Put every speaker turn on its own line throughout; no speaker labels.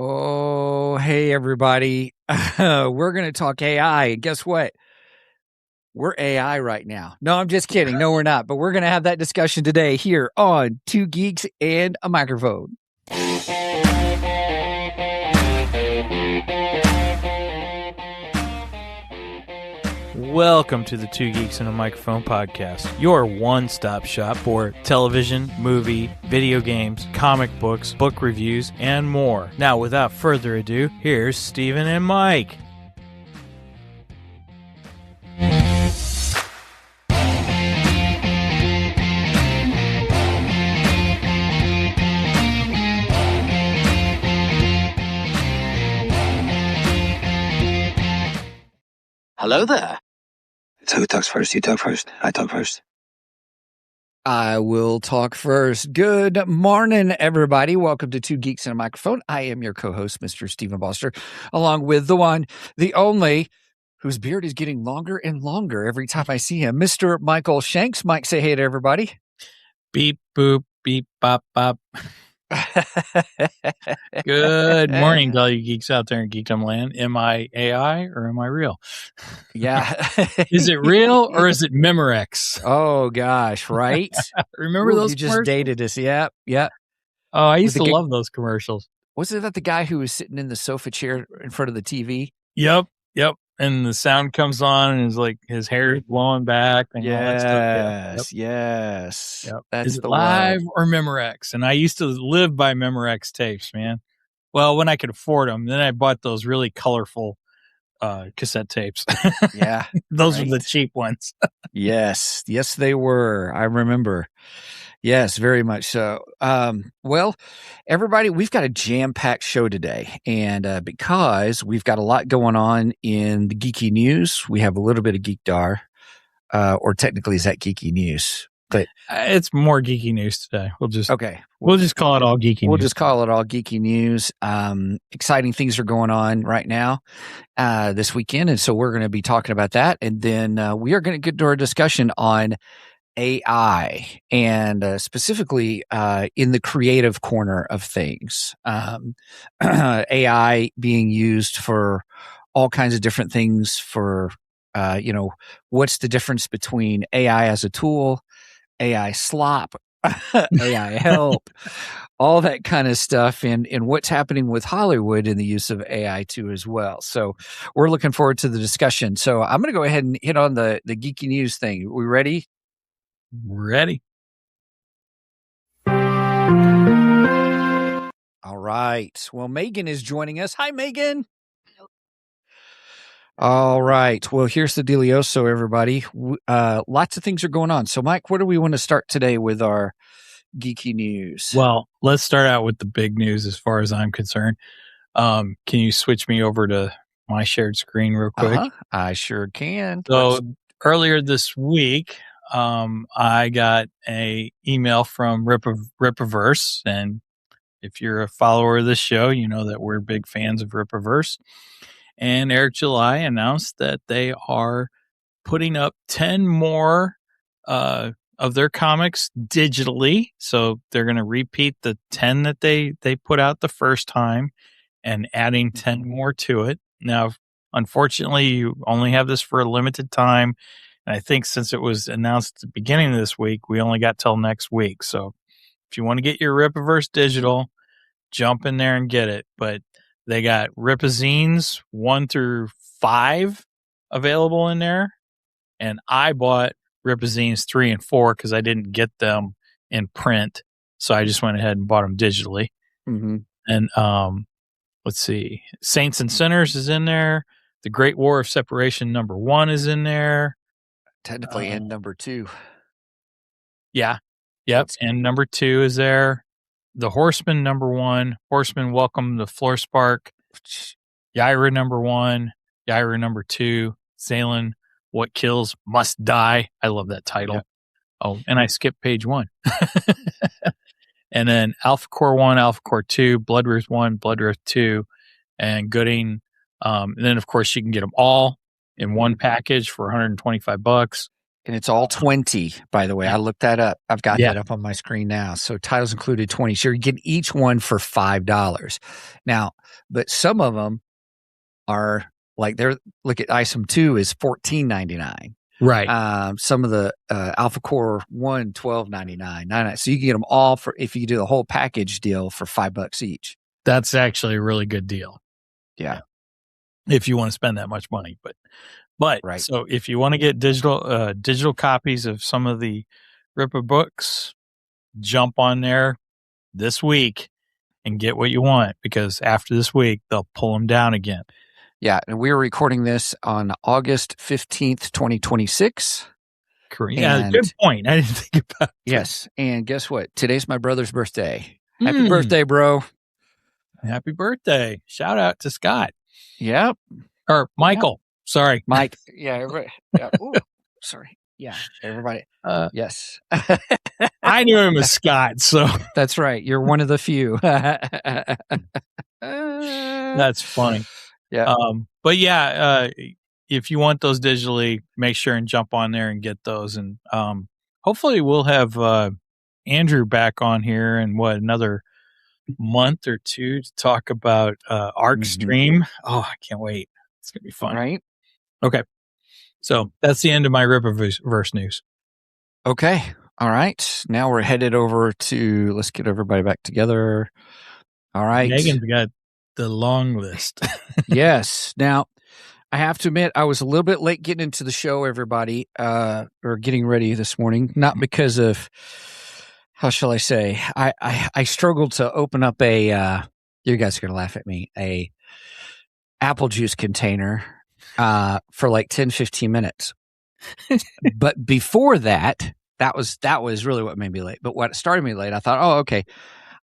Oh, hey, everybody. We're going to talk AI. And guess what? We're AI right now. No, I'm just kidding. No, we're not. But we're going to have that discussion today here on Two Geeks and a Microphone.
Welcome to the Two Geeks and a Microphone podcast, your one-stop shop for television, movie, video games, comic books, book reviews, and more. Now, without further ado, here's Steven and Mike.
Hello there.
So who talks first? You talk first. I talk first.
I will talk first. Good morning, everybody. Welcome to Two Geeks and a Microphone. I am your co-host, Mr. Stephen Boster, along with the one, the only, whose beard is getting longer and longer every time I see him, Mr. Michael Shanks. Mike, say hey to everybody.
Beep, boop, beep, bop, bop. Good morning to all you geeks out there in Geekdom Land. Am I AI or am I real?
Yeah.
Is it real or is it Memorex?
Oh, gosh, right?
Remember those
You just
commercials?
dated us. Yep.
Oh, I used
With
to
the
love those commercials.
Wasn't that the guy who was sitting in the sofa chair in front of the TV?
Yep. And the sound comes on and it's like his hair is blowing back. And all that stuff.
Yes.
Yep.
That's
Is it
the
live
one.
or Memorex? And I used to live by Memorex tapes, man. Well, when I could afford them, then I bought those really colorful cassette tapes.
Yeah.
Those
right.
were the cheap ones.
Yes, they were. I remember. Yes, very much so. Well, everybody, we've got a jam-packed show today, and because we've got a lot going on in the geeky news, we have a little bit of geekdar, or technically, is that geeky news? But
It's more geeky news today. We'll just call it all geeky news.
We'll just call it all geeky news. Exciting things are going on right now this weekend, and so we're going to be talking about that, and then we are going to get to our discussion on AI and specifically in the creative corner of things. AI being used for all kinds of different things for, what's the difference between AI as a tool, AI slop, AI help, all that kind of stuff, and what's happening with Hollywood in the use of AI too as well. So we're looking forward to the discussion. So I'm going to go ahead and hit on the geeky news thing. We ready?
Ready.
All right. Well, Megan is joining us. Hi, Megan. All right. Well, here's the dealioso, everybody. Lots of things are going on. So, Mike, where do we want to start today with our geeky news?
Well, let's start out with the big news as far as I'm concerned. Can you switch me over to my shared screen real quick?
I sure can.
So earlier this week, I got a email from Rippaverse, and if you're a follower of this show, you know that we're big fans of Rippaverse. And Eric July announced that they are putting up 10 more of their comics digitally. So they're going to repeat the 10 that they put out the first time and adding 10 more to it. Now, unfortunately, you only have this for a limited time. And I think since it was announced at the beginning of this week, we only got till next week. So if you want to get your Rippaverse digital, jump in there and get it. But they got Rippazines 1 through 5 available in there. And I bought Rippazines 3 and 4 because I didn't get them in print. So I just went ahead and bought them digitally.
Mm-hmm.
And let's see. Saints and Sinners is in there. The Great War of Separation #1 is in there.
Technically, and number 2.
Yeah. Yep. And number 2 is there. The Horseman #1. Horseman Welcome the Floor Spark. Yaira #1. Yaira #2. Zalen, What Kills Must Die. I love that title. Yep. Oh, and I skipped page 1. And then Alpha Core 1, Alpha Core 2, Bloodruth 1, Bloodruth 2, and Gooding. And then, of course, you can get them all in one package for $125.
And it's all 20, by the way. I looked that up. I've got
Yeah.
that up on my screen now. So titles included 20. So you get each one for $5. Now, but some of them are like look at ISOM 2 is $14.99.
Right.
Some of the Alpha Core 1, $12.99. So you can get them all for, if you do the whole package deal, for $5 each.
That's actually a really good deal.
Yeah.
If you want to spend that much money, but
Right.
So if you want to get digital copies of some of the Ripper books, jump on there this week and get what you want, because after this week they'll pull them down again.
Yeah, and we were recording this on August 15th, 2026.
Yeah, good point. I didn't think about it.
Yes, and guess what? Today's my brother's birthday. Happy birthday, bro.
Happy birthday. Shout out to Scott.
Yep.
Or Michael. Yep. Sorry.
Mike. Yeah, everybody. Yeah. Ooh, sorry. Yeah, everybody. Yes.
I knew him as Scott, so.
That's right. You're one of the few.
That's funny.
Yeah.
But yeah, if you want those digitally, make sure and jump on there and get those. And hopefully we'll have Andrew back on here in another month or two to talk about Arc Stream. Oh, I can't wait. It's going to be fun.
Right.
Okay. So that's the end of my Rippaverse news.
Okay. All right. Now we're headed over to, let's get everybody back together. All right.
Megan's got the long list.
Yes. Now, I have to admit, I was a little bit late getting into the show, everybody, or getting ready this morning. Not because of, how shall I say, I struggled to open up a, you guys are going to laugh at me, a apple juice container for like 10, 15 minutes. But before that was really what made me late. But what started me late, I thought, oh, okay.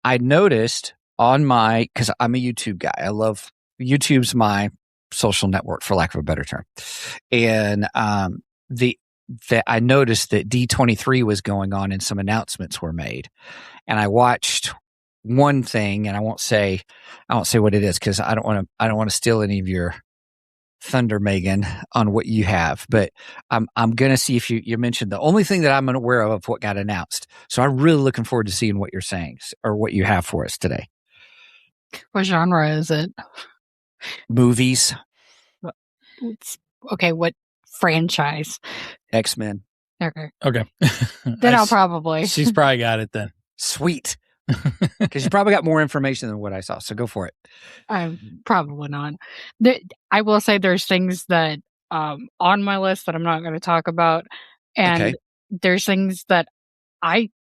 I noticed on because I'm a YouTube guy. I love YouTube's my social network, for lack of a better term. And I noticed that D23 was going on and some announcements were made. And I watched one thing, and I won't say what it is, because I don't want to steal any of your thunder, Megan, on what you have. But I'm gonna see if you mentioned the only thing that I'm unaware of what got announced. So I'm really looking forward to seeing what you're saying or what you have for us today.
What genre is it?
Movies.
Okay, what franchise?
X-Men.
Okay.
Then
I'll probably.
She's probably got it then.
Sweet. Because you probably got more information than what I saw. So go for it.
Probably not. I will say there's things that on my list that I'm not going to talk about. And there's things that I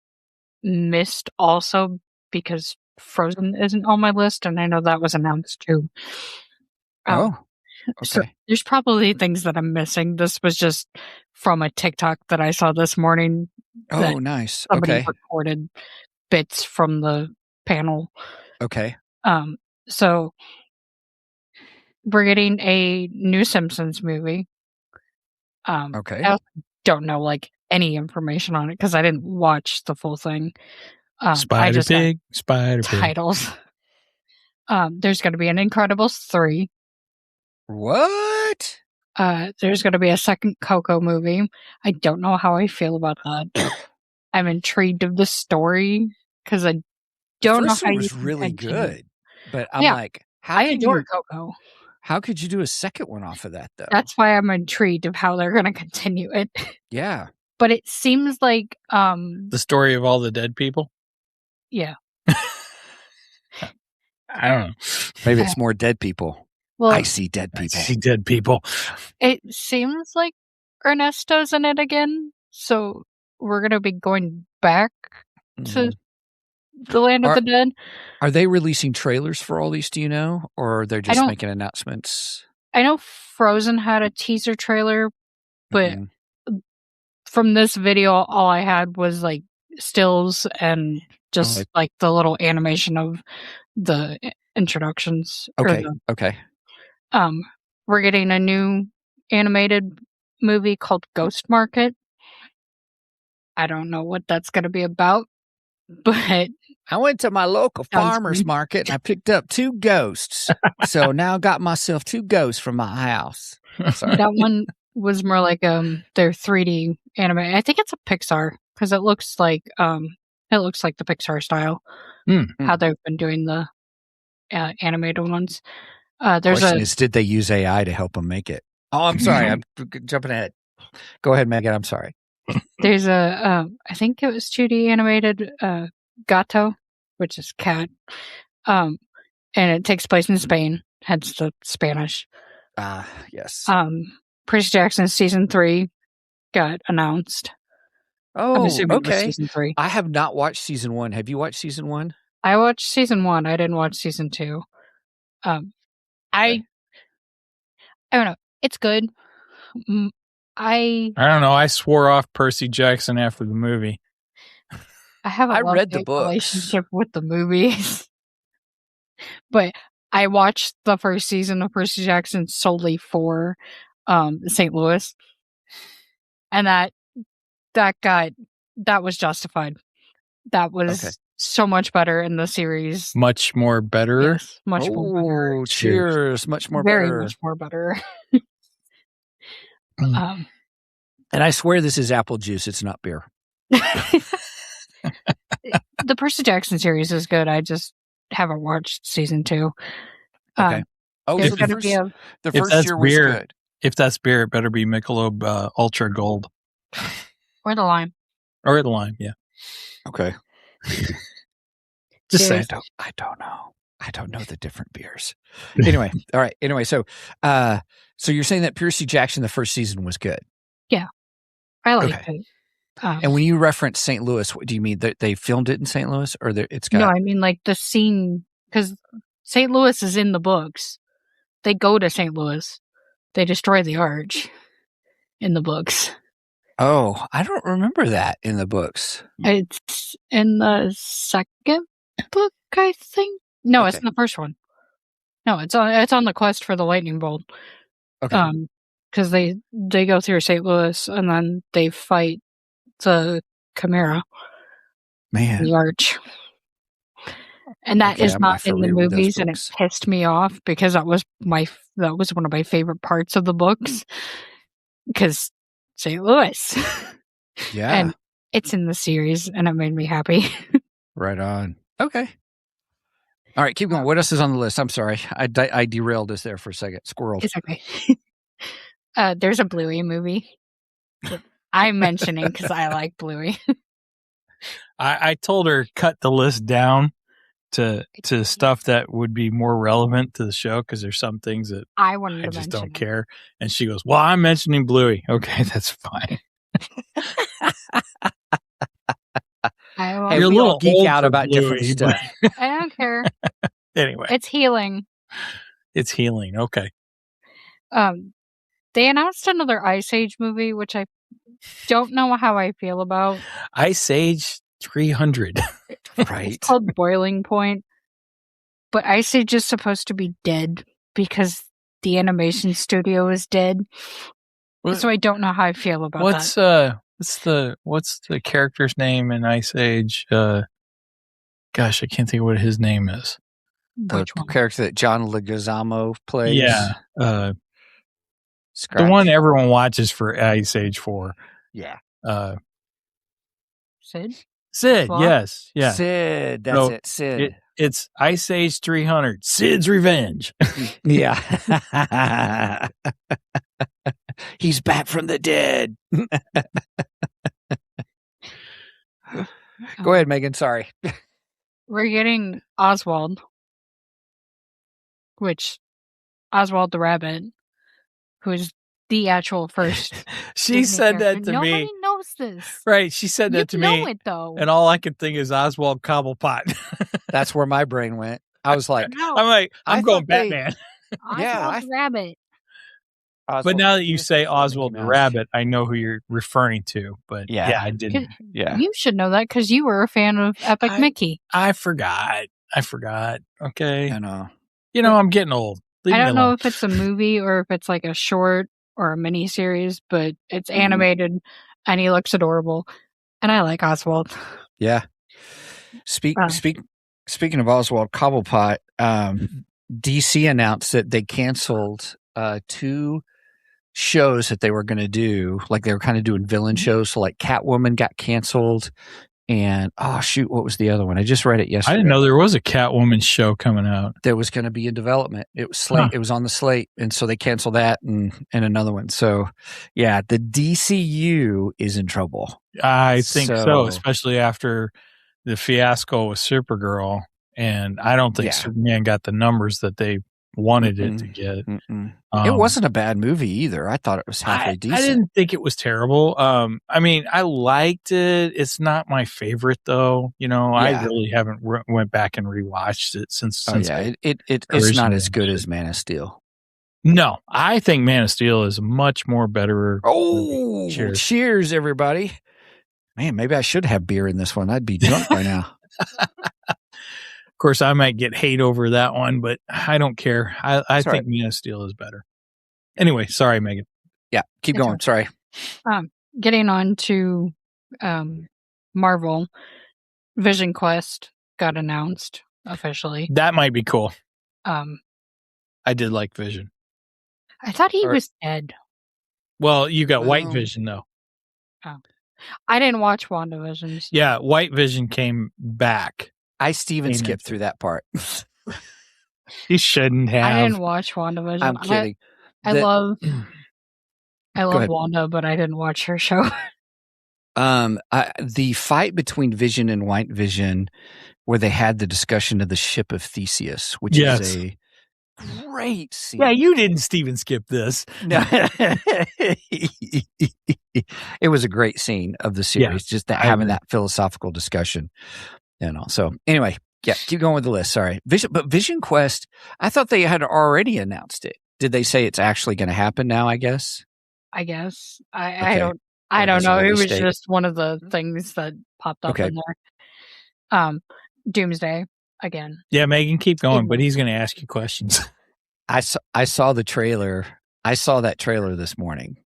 missed also because Frozen isn't on my list. And I know that was announced too.
Okay.
So there's probably things that I'm missing. This was just from a TikTok that I saw this morning.
Oh, nice.
Somebody recorded bits from the panel.
Okay.
So we're getting a new Simpsons movie.
Okay.
I don't know like any information on it because I didn't watch the full thing.
Spider Pig.
Titles. There's going to be an Incredibles 3.
What?
There's going to be a second Coco movie. I don't know how I feel about that. I'm intrigued of the story because I don't know how
it was really good. But I'm like,
I adore Coco.
How could you do a second one off of that, though?
That's why I'm intrigued of how they're going to continue it.
Yeah.
But it seems like
the story of all the dead people.
Yeah.
I don't know.
Maybe it's more dead people.
Well,
I see dead people.
I see dead people.
It seems like Ernesto's in it again, so we're going to be going back to the land of the dead.
Are they releasing trailers for all these, do you know? Or they're just making announcements?
I know Frozen had a teaser trailer, but from this video, all I had was like stills and just like the little animation of the introductions.
Okay.
We're getting a new animated movie called Ghost Market. I don't know what that's going to be about, but
I went to my local farmer's market and I picked up 2 ghosts. So now I got myself 2 ghosts from my house. Sorry.
That one was more like their 3D anime. I think it's a Pixar because it looks like the Pixar style. How they've been doing the animated ones.
Question is, did they use AI to help them make it? Oh, I'm sorry. I'm jumping ahead. Go ahead, Megan. I'm sorry.
There's I think it was 2D animated Gato, which is cat. And it takes place in Spain, hence the Spanish.
Yes.
Percy Jackson season 3 got announced.
Oh,
okay.
It was
season 3.
I have not watched season 1. Have you watched season 1?
I watched season 1. I didn't watch season 2. I don't know. It's good. I
don't know. I swore off Percy Jackson after the movie.
I have a
read the books.
relationship with the movies, but I watched the first season of Percy Jackson solely for St. Louis, and that was justified. That was so much better in the series.
Much more better.
Yes, much more better.
Cheers! Much more
Very
better.
much more better.
And I swear this is apple juice. It's not beer.
The Percy Jackson series is good. I just haven't watched season 2.
Okay.
There's going to be
the first year was good.
If that's beer, it better be Michelob Ultra Gold.
Or the lime.
Or the lime, yeah.
Okay.
Just saying.
I don't know. I don't know the different beers. Anyway, all right. Anyway, so you're saying that Percy Jackson, the first season, was good?
Yeah. I liked it.
And when you reference St. Louis, what do you mean? That they filmed it in St. Louis, or it's got?
No, I mean like the scene, because St. Louis is in the books. They go to St. Louis. They destroy the arch in the books.
Oh, I don't remember that in the books.
It's in the second book, I think. No, it's in the first one. No, it's on the quest for the lightning bolt.
Okay.
Because they go through St. Louis and then they fight the Chimera.
Man.
The arch. And that is not in the movies, and it pissed me off because that was one of my favorite parts of the books. Because St. Louis.
Yeah.
And it's in the series, and it made me happy.
Right on. Okay. All right, keep going. What else is on the list? I'm sorry. I derailed us there for a second. Squirrel.
It's okay. There's a Bluey movie. I'm mentioning because I like Bluey.
I told her cut the list down to stuff that would be more relevant to the show, because there's some things that
I
just don't care. And she goes, "Well, I'm mentioning Bluey." Okay, that's fine.
Hey,
you're a little geek out about Bluey, different stuff.
I don't care.
Anyway,
it's healing.
It's healing. Okay.
They announced another Ice Age movie, which I don't know how I feel about.
Ice Age 300.
Right.
It's called Boiling Point. But Ice Age is supposed to be dead because the animation studio is dead. So I don't know how I feel about that.
What's the character's name in Ice Age? Gosh, I can't think of what his name is.
The character that John Leguizamo plays.
Yeah. The one everyone watches for Ice Age 4.
Yeah.
Sid?
Yes. Yeah.
Sid. That's it. Sid.
It's Ice Age 300. Sid's Revenge.
Yeah. He's back from the dead. Go ahead, Megan. Sorry.
We're getting Oswald. Oswald the Rabbit, who's the actual first.
She said that to
me.
Nobody
knows this.
Right. She said that to me.
You know it, though.
And all I could think is Oswald Cobblepot.
That's where my brain went. I was like,
I'm going Batman.
Oswald the Rabbit.
Oswald, but now that you say Oswald the Rabbit, I know who you're referring to. But yeah I didn't.
Yeah.
You should know that because you were a fan of Epic Mickey.
I forgot. Okay.
I know.
I'm getting old.
I don't know if it's a movie or if it's like a short or a mini series, but it's animated and he looks adorable. And I like Oswald.
Yeah. Speaking of Oswald Cobblepot, DC announced that they canceled 2 shows that they were going to do, like they were kind of doing villain shows. So like Catwoman got canceled, and what was the other one? I just read it yesterday.
I didn't know there was a Catwoman show coming out.
There was going to be in development. It was It was on the slate, and so they canceled that and another one. So, yeah, the DCU is in trouble.
I think so, especially after the fiasco with Supergirl, and I don't think Superman got the numbers that they wanted it to get.
It wasn't a bad movie either. I thought it was halfway decent.
I didn't think it was terrible. I mean, I liked it. It's not my favorite though. I really haven't went back and rewatched it since.
It's not as good as Man of Steel.
No, I think Man of Steel is much more better.
Oh, cheers, everybody. Man, maybe I should have beer in this one. I'd be drunk by now.
Of course, I might get hate over that one, but I don't care. I think Man of Steel is better. Anyway, sorry, Megan.
Yeah, keep going. Sorry.
Getting on to Marvel, Vision Quest got announced officially.
That might be cool.
I
did like Vision.
I thought he was dead.
Well, you got White Vision, though.
Oh. I didn't watch WandaVision. So.
Yeah, White Vision came back.
I skipped through that part.
You shouldn't have.
I didn't watch WandaVision.
I'm kidding.
I love Wanda, but I didn't watch her show.
The fight between Vision and White Vision, where they had the discussion of the ship of Theseus, which is a great scene.
Yeah, you didn't Steven skip this.
No. It was a great scene of the series, just having that philosophical discussion. So anyway, keep going with the list. Sorry. Vision Quest, I thought they had already announced it. Did they say it's actually going to happen now, I guess?
I don't know. It was just one of the things that popped up in there. Doomsday again.
Yeah, Megan, keep going, but he's going to ask you questions.
I saw the trailer. I saw that trailer this morning.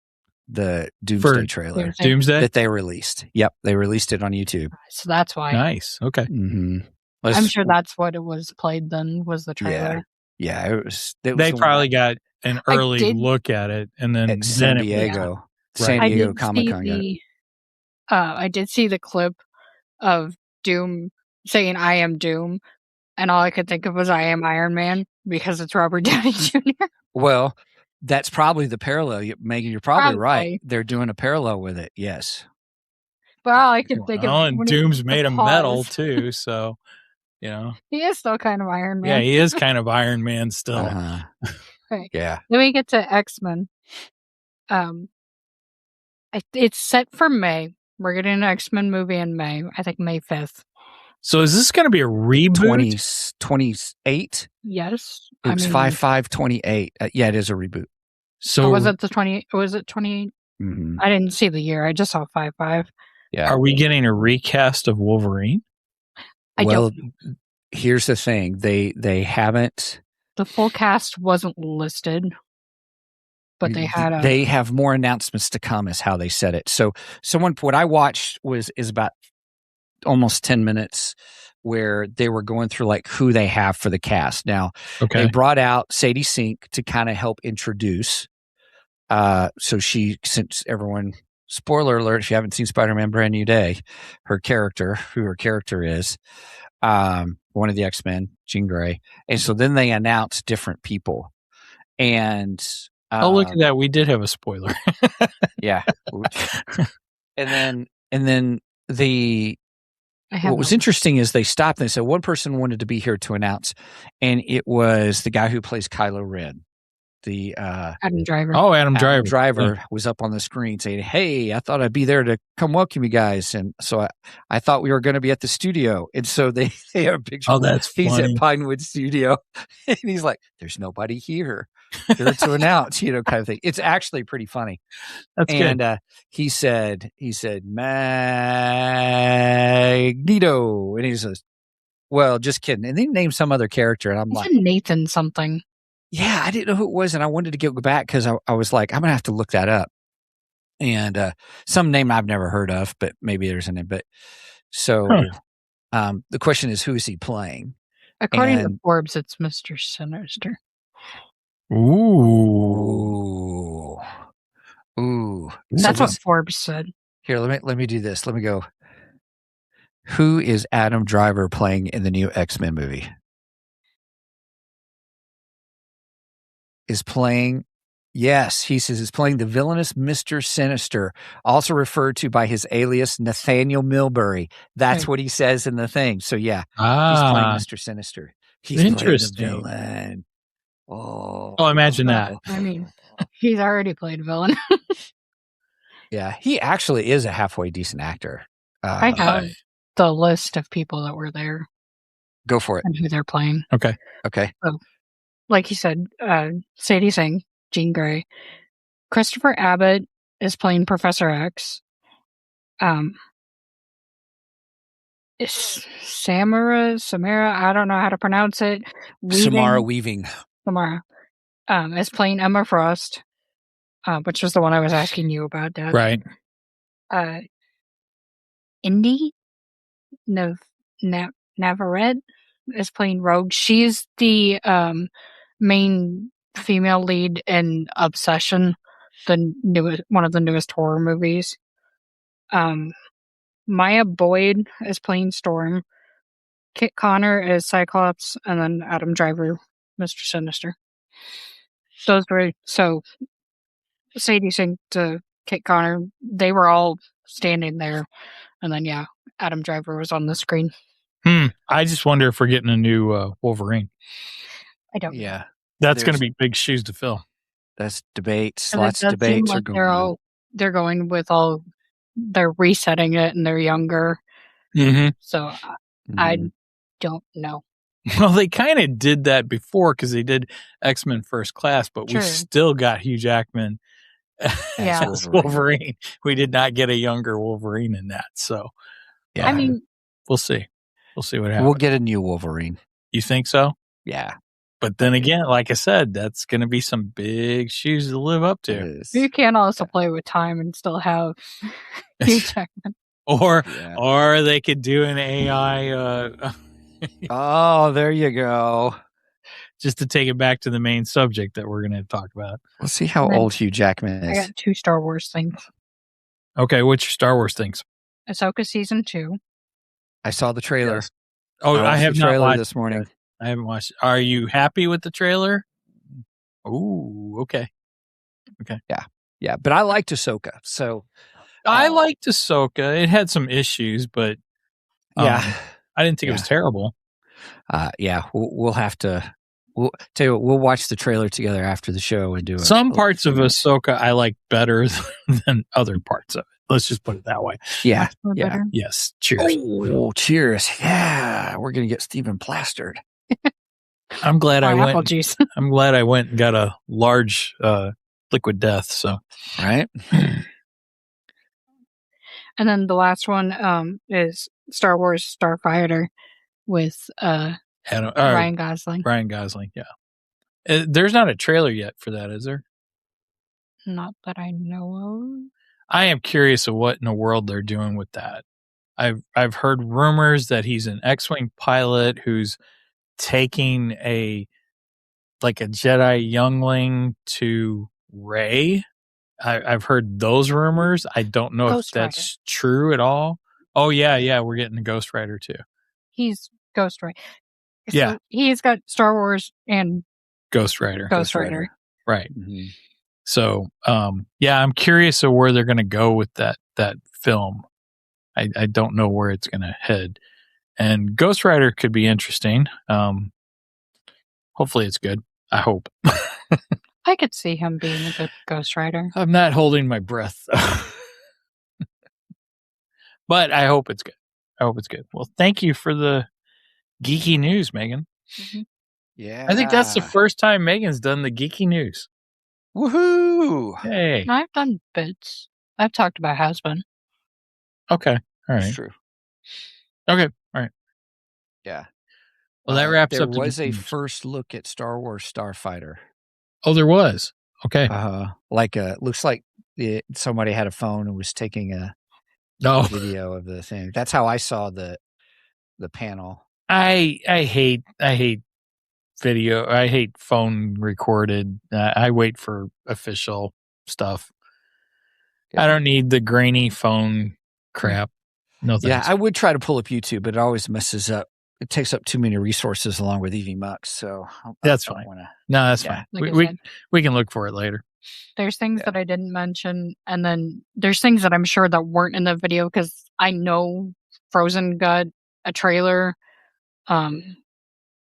The Doomsday trailer.
Doomsday?
That they released. Yep, they released it on YouTube.
So that's why.
Nice. Okay.
Mm-hmm.
I'm sure that's what it was played then, was the trailer.
Yeah, it was.
They probably got an early look at it, and then
at San Diego. San Diego Comic-Con got it.
I did see the clip of Doom saying, "I am Doom," and all I could think of was, "I am Iron Man," because it's Robert Downey Jr.
Well, that's probably the parallel. Megan, you're probably right. They're doing a parallel with it. Yes.
But all I could think of.
And Doom's made of metal too, so
he is still kind of Iron Man.
Yeah, he is kind of Iron Man still.
Right.
Yeah.
Then we get to X-Men. It's set for May. We're getting an X-Men movie in May. I think May 5th.
So is this going to be a reboot?
28?
Yes.
It's 5/5/28. Yeah, it is a reboot.
So
was it the 20? Was it 28?
Mm-hmm.
I didn't see the year. I just saw 5/5.
Yeah.
Are we getting a recast of Wolverine?
Here's the thing. They haven't.
The full cast wasn't listed, but they had
They have more announcements to come, is how they said it. So what I watched is about almost 10 minutes where they were going through like who they have for the cast. Now, they brought out Sadie Sink to kind of help introduce. So since everyone, spoiler alert, if you haven't seen Spider-Man Brand New Day, her character is one of the X-Men, Jean Grey. And so then they announced different people. And
look at that. We did have a spoiler.
Yeah. And then what was interesting is they stopped and they said one person wanted to be here to announce, and it was the guy who plays Kylo Ren. The
Adam Driver.
Oh, Adam Driver.
Driver was up on the screen saying, "Hey, I thought I'd be there to come welcome you guys." And so I thought we were going to be at the studio. And so they have a picture.
Oh, that's funny.
He's at Pinewood Studio, and he's like, "There's nobody here to announce," kind of thing. It's actually pretty funny.
That's good.
And he said Magneto, and he says, "Well, just kidding." And then he named some other character, and I'm like,
Nathan something.
Yeah, I didn't know who it was, and I wanted to go back because I was like, I'm going to have to look that up. And some name I've never heard of, but maybe there's a name. But so the question is, who is he playing?
According to Forbes, it's Mr. Sinister.
Ooh.
Ooh.
That's what Forbes said.
Here, let me do this. Let me go. Who is Adam Driver playing in the new X-Men movie? Yes, he says is playing the villainous Mr. Sinister, also referred to by his alias Nathaniel Milbury. That's what he says in the thing. So yeah, he's playing Mr. Sinister. He's playing the villain. Oh,
imagine that.
I mean, he's already played villain.
Yeah, he actually is a halfway decent actor.
I have the list of people that were there.
Go for it.
And who they're playing.
Okay.
So, like you said, Sadie Singh, Jean Grey. Christopher Abbott is playing Professor X. Samara, I don't know how to pronounce it.
Samara Weaving.
Samara is playing Emma Frost, which was the one I was asking you about, Dad.
Right.
Indy Navarrete is playing Rogue. She's the main female lead in Obsession, one of the newest horror movies. Maya Boyd is playing Storm. Kit Connor is Cyclops, and then Adam Driver, Mr. Sinister. Those were Sadie Sink to Kit Connor. They were all standing there, and then Adam Driver was on the screen.
I just wonder if we're getting a new Wolverine.
I don't.
Yeah,
that's going to be big shoes to fill.
That's debates. Lots of debates are going on.
They're going with all. They're resetting it, and they're younger.
Mm-hmm.
So I don't know.
Well, they kind of did that before because they did X-Men First Class, but we still got Hugh Jackman as Wolverine. We did not get a younger Wolverine in that. So,
I mean,
we'll see. We'll see what happens.
We'll get a new Wolverine.
You think so?
Yeah.
But then again, like I said, that's going to be some big shoes to live up to.
You can also play with time and still have Hugh Jackman.
Or they could do an AI.
Oh, there you go.
Just to take it back to the main subject that we're going to talk about.
Let's see how old Hugh Jackman is.
I got 2 Star Wars things.
Okay, what's your Star Wars things?
Ahsoka Season 2.
I saw the trailer.
Yes. Oh, I have not watched
this morning.
It. I haven't watched it. Are you happy with the trailer? Ooh, okay.
Yeah, but I liked Ahsoka, so...
I liked Ahsoka. It had some issues, but... I didn't think it was terrible.
We'll have to... We'll tell you what, we'll watch the trailer together after the show and do it.
Some parts of Ahsoka I like better than other parts of it. Let's just put it that way.
Yeah.
Better.
Yes. Cheers.
Oh, cheers. Yeah. We're going to get Stephen plastered.
I'm glad I went.
Apple juice.
I'm glad I went and got a large liquid death. So,
right.
And then the last one is Star Wars Starfighter with Ryan Gosling.
Ryan Gosling, yeah. There's not a trailer yet for that, is there?
Not that I know of.
I am curious of what in the world they're doing with that. I've heard rumors that he's an X-wing pilot who's taking a Jedi youngling to Rey. I've heard those rumors. I don't know if that's true at all. Oh yeah, we're getting the Ghost Rider too.
He's Ghost Rider. So
yeah,
he's got Star Wars and
Ghost Rider. Right.
Mm-hmm.
So, I'm curious of where they're going to go with that film. I don't know where it's going to head. And Ghost Rider could be interesting. Hopefully it's good. I hope.
I could see him being a good Ghost Rider.
I'm not holding my breath. But I hope it's good. Well, thank you for the geeky news, Megan.
Mm-hmm.
Yeah.
I think that's the first time Megan's done the geeky news.
Woohoo!
Hey.
I've done bits. I've talked about Has-Been.
Okay. All right.
That's true.
Okay. All right.
Yeah.
Well, that wraps up.
There was a first look at Star Wars Starfighter.
Oh, there was. Okay.
Looks like somebody had a phone and was taking a video of the thing. That's how I saw the panel.
I hate video. I hate phone recorded. I wait for official stuff. I don't need the grainy phone crap. No thanks.
Yeah, I would try to pull up YouTube, but it always messes up. It takes up too many resources along with EVMux, so
that's fine. No, that's fine.
Like
we can look for it later.
There's things that I didn't mention, and then there's things that I'm sure that weren't in the video because I know Frozen got a trailer, and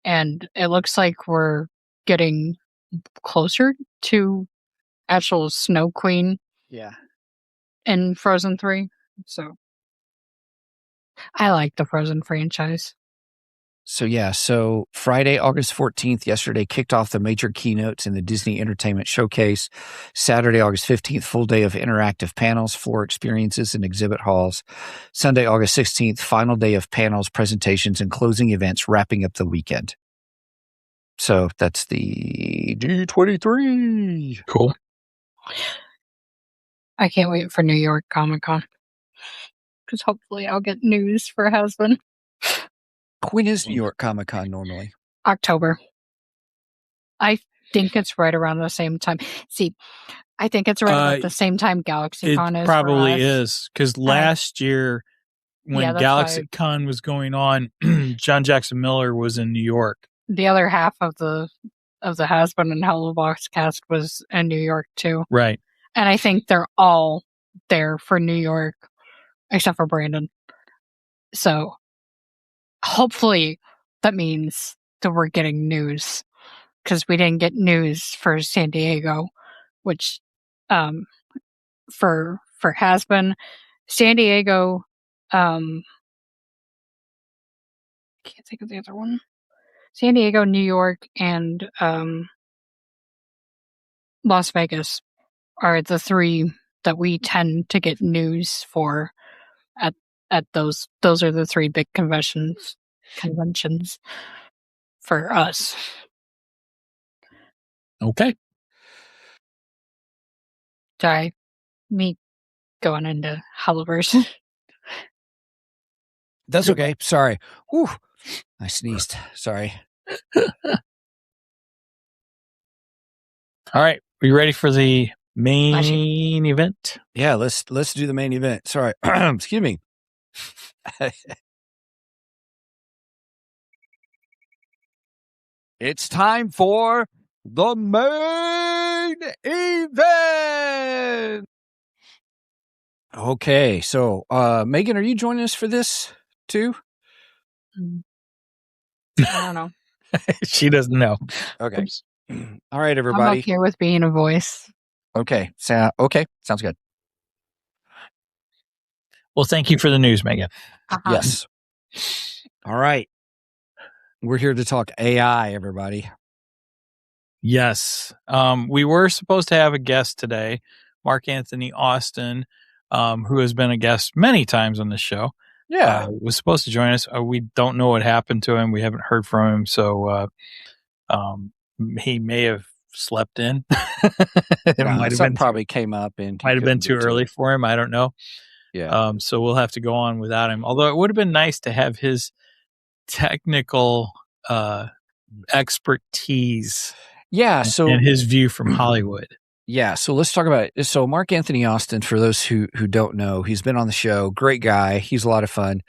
it looks like we're getting closer to actual Snow Queen.
Yeah.
In Frozen 3, so I like the Frozen franchise.
So Friday, August 14th, yesterday kicked off the major keynotes in the Disney Entertainment Showcase. Saturday, August 15th, full day of interactive panels, floor experiences, and exhibit halls. Sunday, August 16th, final day of panels, presentations, and closing events, wrapping up the weekend. So that's the D23.
Cool.
I can't wait for New York Comic Con because hopefully I'll get news for husband.
When is New York Comic Con normally?
October. I think it's right around the same time. See, I think it's right about the same time GalaxyCon is.
It probably is because last year when GalaxyCon was going on, John Jackson Miller was in New York.
The other half of the husband and Hello Box cast was in New York too.
Right.
And I think they're all there for New York, except for Brandon. So hopefully that means that we're getting news because we didn't get news for San Diego, which for Hasbin, San Diego, can't think of the other one. San Diego, New York, and Las Vegas are the three that we tend to get news for at those are the three big conventions for us.
Okay.
Sorry, me going into Halliburton.
That's okay. Sorry. Whew. I sneezed. Sorry.
All right. Are you ready for the main event?
Yeah, let's do the main event. Sorry. Excuse me. It's time for the main event. Okay, so Megan, are you joining us for this too?
I don't know.
She doesn't know.
Okay. All right, everybody.
I'm okay with being a voice.
Okay. Okay. Sounds good.
Well, thank you for the news, Megan.
Yes. All right. We're here to talk AI, everybody.
Yes. We were supposed to have a guest today, Mark Anthony Austin, who has been a guest many times on the show.
Yeah.
Was supposed to join us. We don't know what happened to him. We haven't heard from him. So he may have slept in.
It might have been probably came up and
might have been too early for him. I don't know.
Yeah.
So we'll have to go on without him. Although it would have been nice to have his technical expertise.
Yeah. So
and his view from Hollywood.
Yeah. So let's talk about it. So Mark Anthony Austin, for those who don't know, he's been on the show. Great guy. He's a lot of fun.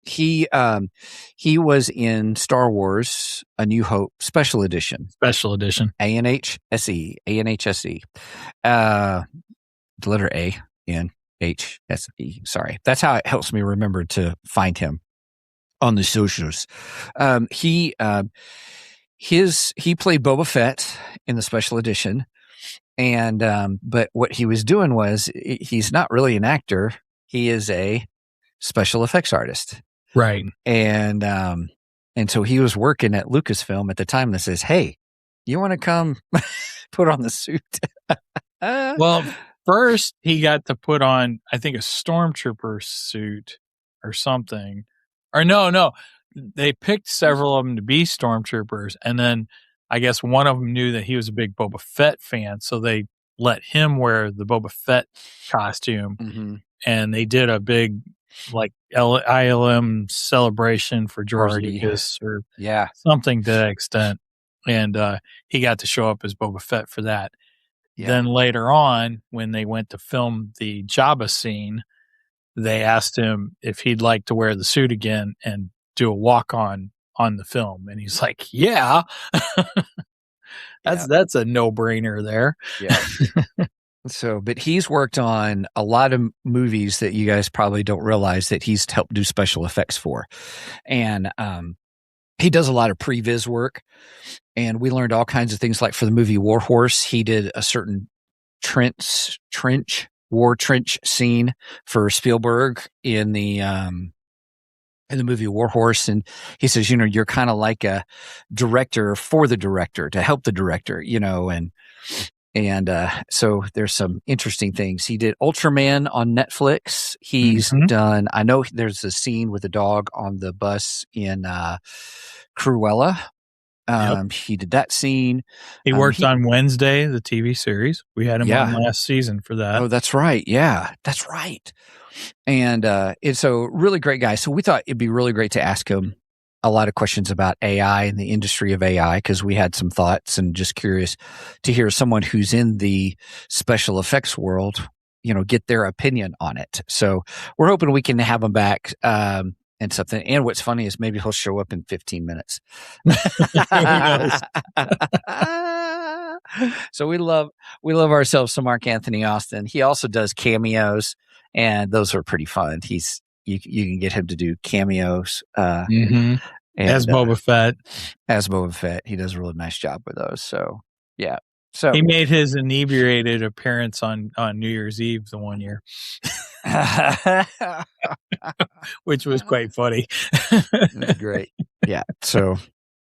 He was in Star Wars: A New Hope Special Edition. ANHSE. The letter A, N, H, S, E. Sorry. That's how it helps me remember to find him on the socials. He played Boba Fett in the special edition. And, but what he was doing was he's not really an actor. He is a special effects artist.
Right.
And so he was working at Lucasfilm at the time that says, "Hey, you want to come put on the suit?"
Well, first he got to put on, I think, a stormtrooper suit or something. Or no. They picked several of them to be stormtroopers. And then I guess one of them knew that he was a big Boba Fett fan. So they let him wear the Boba Fett costume.
Mm-hmm.
And they did a big, like, ILM celebration for George Lucas or something to that extent. And he got to show up as Boba Fett for that. Then later on, when they went to film the Jabba scene, they asked him if he'd like to wear the suit again and do a walk-on on the film. And he's like, yeah. That's a no-brainer there.
Yeah. So, but he's worked on a lot of movies that you guys probably don't realize that he's helped do special effects for. And he does a lot of previs work. And we learned all kinds of things, like for the movie War Horse, he did a certain war trench scene for Spielberg in the movie War Horse. And he says, you're kind of like a director for the director to help the director, and so there's some interesting things. He did Ultraman on Netflix. He's done, I know there's a scene with a dog on the bus in Cruella. He did that scene.
He worked on Wednesday, the TV series. We had him on last season for that.
Oh, that's right. Yeah, that's right. And it's a really great guy. So we thought it'd be really great to ask him a lot of questions about AI and the industry of AI, because we had some thoughts and just curious to hear someone who's in the special effects world, get their opinion on it. So we're hoping we can have him back and something. And what's funny is maybe he'll show up in 15 minutes. So we love ourselves some Mark Anthony Austin. He also does cameos, and those are pretty fun. You can get him to do cameos.
As Boba Fett.
As Boba Fett. He does a really nice job with those. So, yeah. So
he made his inebriated appearance on New Year's Eve the one year, which was quite funny.
Great. Yeah. So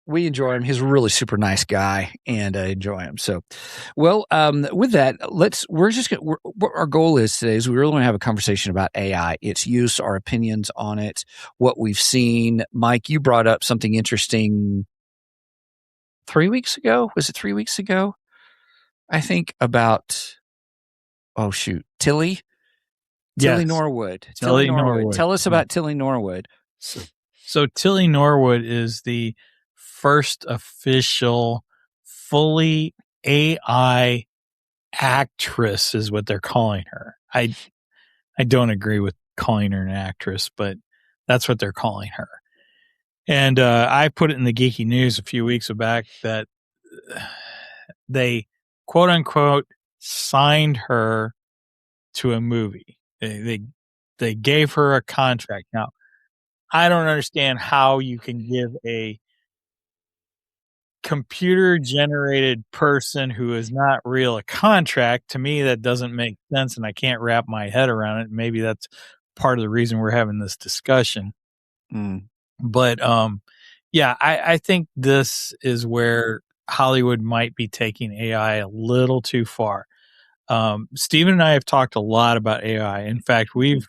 we enjoy him. He's a really super nice guy, and I enjoy him. So, well, with that, our goal is today is we really want to have a conversation about AI, its use, our opinions on it, what we've seen. Mike, you brought up something interesting 3 weeks ago. Was it 3 weeks ago? I think about, Tilly Norwood. Tilly Norwood. Tell us about Tilly Norwood.
So Tilly Norwood is the first official fully AI actress, is what they're calling her. I don't agree with calling her an actress, but that's what they're calling her. And I put it in the Geeky News a few weeks back that they quote unquote signed her to a movie. They gave her a contract. Now, I don't understand how you can give a computer generated person who is not real a contract. To me, that doesn't make sense, and I can't wrap my head around it. Maybe that's part of the reason we're having this discussion. But I think this is where Hollywood might be taking AI a little too far. Stephen and I have talked a lot about AI. In fact, we've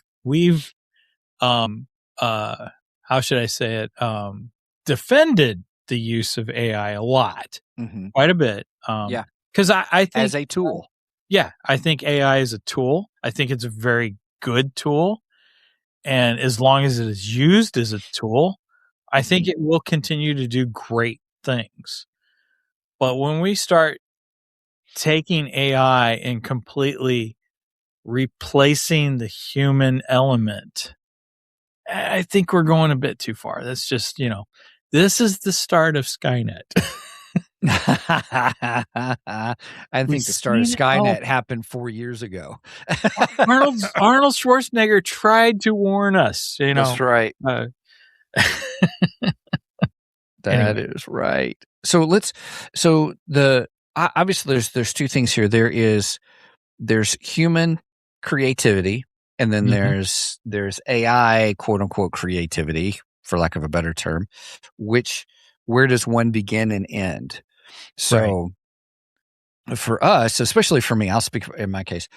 how should I say it? Defended the use of AI a lot, quite a bit. Because I think
as a tool.
I think AI is a tool. I think it's a very good tool. And as long as it is used as a tool, I think it will continue to do great things. But when we start taking AI and completely replacing the human element, I think we're going a bit too far. That's just, this is the start of Skynet.
I think the start of Skynet happened 4 years ago.
Arnold Schwarzenegger tried to warn us.
That's right. That is right. So obviously there's two things here. There's human creativity, and then there's AI quote unquote creativity, for lack of a better term, where does one begin and end? So for us, especially for me, I'll speak in my case,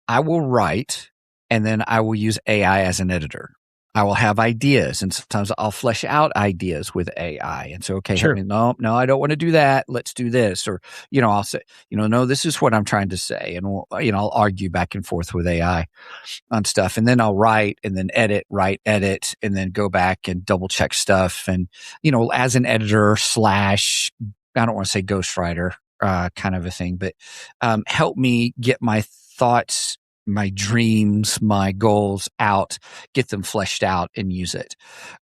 I will write and then I will use AI as an editor. I will have ideas, and sometimes I'll flesh out ideas with AI. And so, no, I don't want to do that. Let's do this. Or, I'll say, no, this is what I'm trying to say. And I'll argue back and forth with AI on stuff. And then I'll write and then edit, and then go back and double check stuff. And, as an editor / I don't want to say ghostwriter, kind of a thing, but help me get my thoughts, my dreams, my goals out, get them fleshed out, and use it.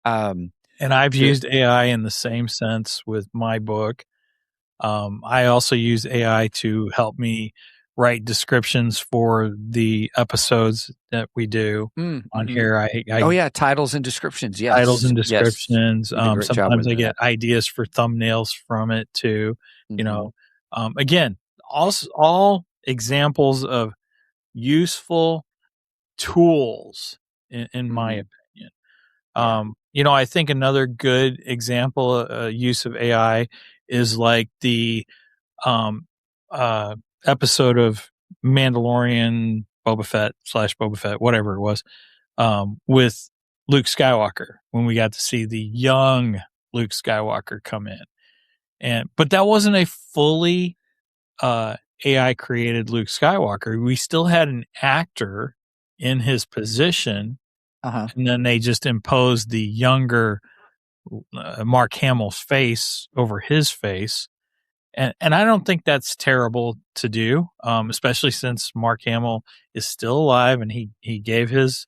And I've used AI in the same sense with my book. I also use AI to help me write descriptions for the episodes that we do on here.
Titles and descriptions. Yes,
titles and descriptions.
Yes.
Sometimes I get ideas for thumbnails from it too. You know, again, all examples of useful tools in my opinion. You know, I think another good example use of AI is like the episode of Mandalorian Boba Fett, whatever it was, with Luke Skywalker, when we got to see the young Luke Skywalker come in. But that wasn't a fully AI created Luke Skywalker. We still had an actor in his position, and then they just imposed the younger Mark Hamill's face over his face. And I don't think that's terrible to do, especially since Mark Hamill is still alive and he gave his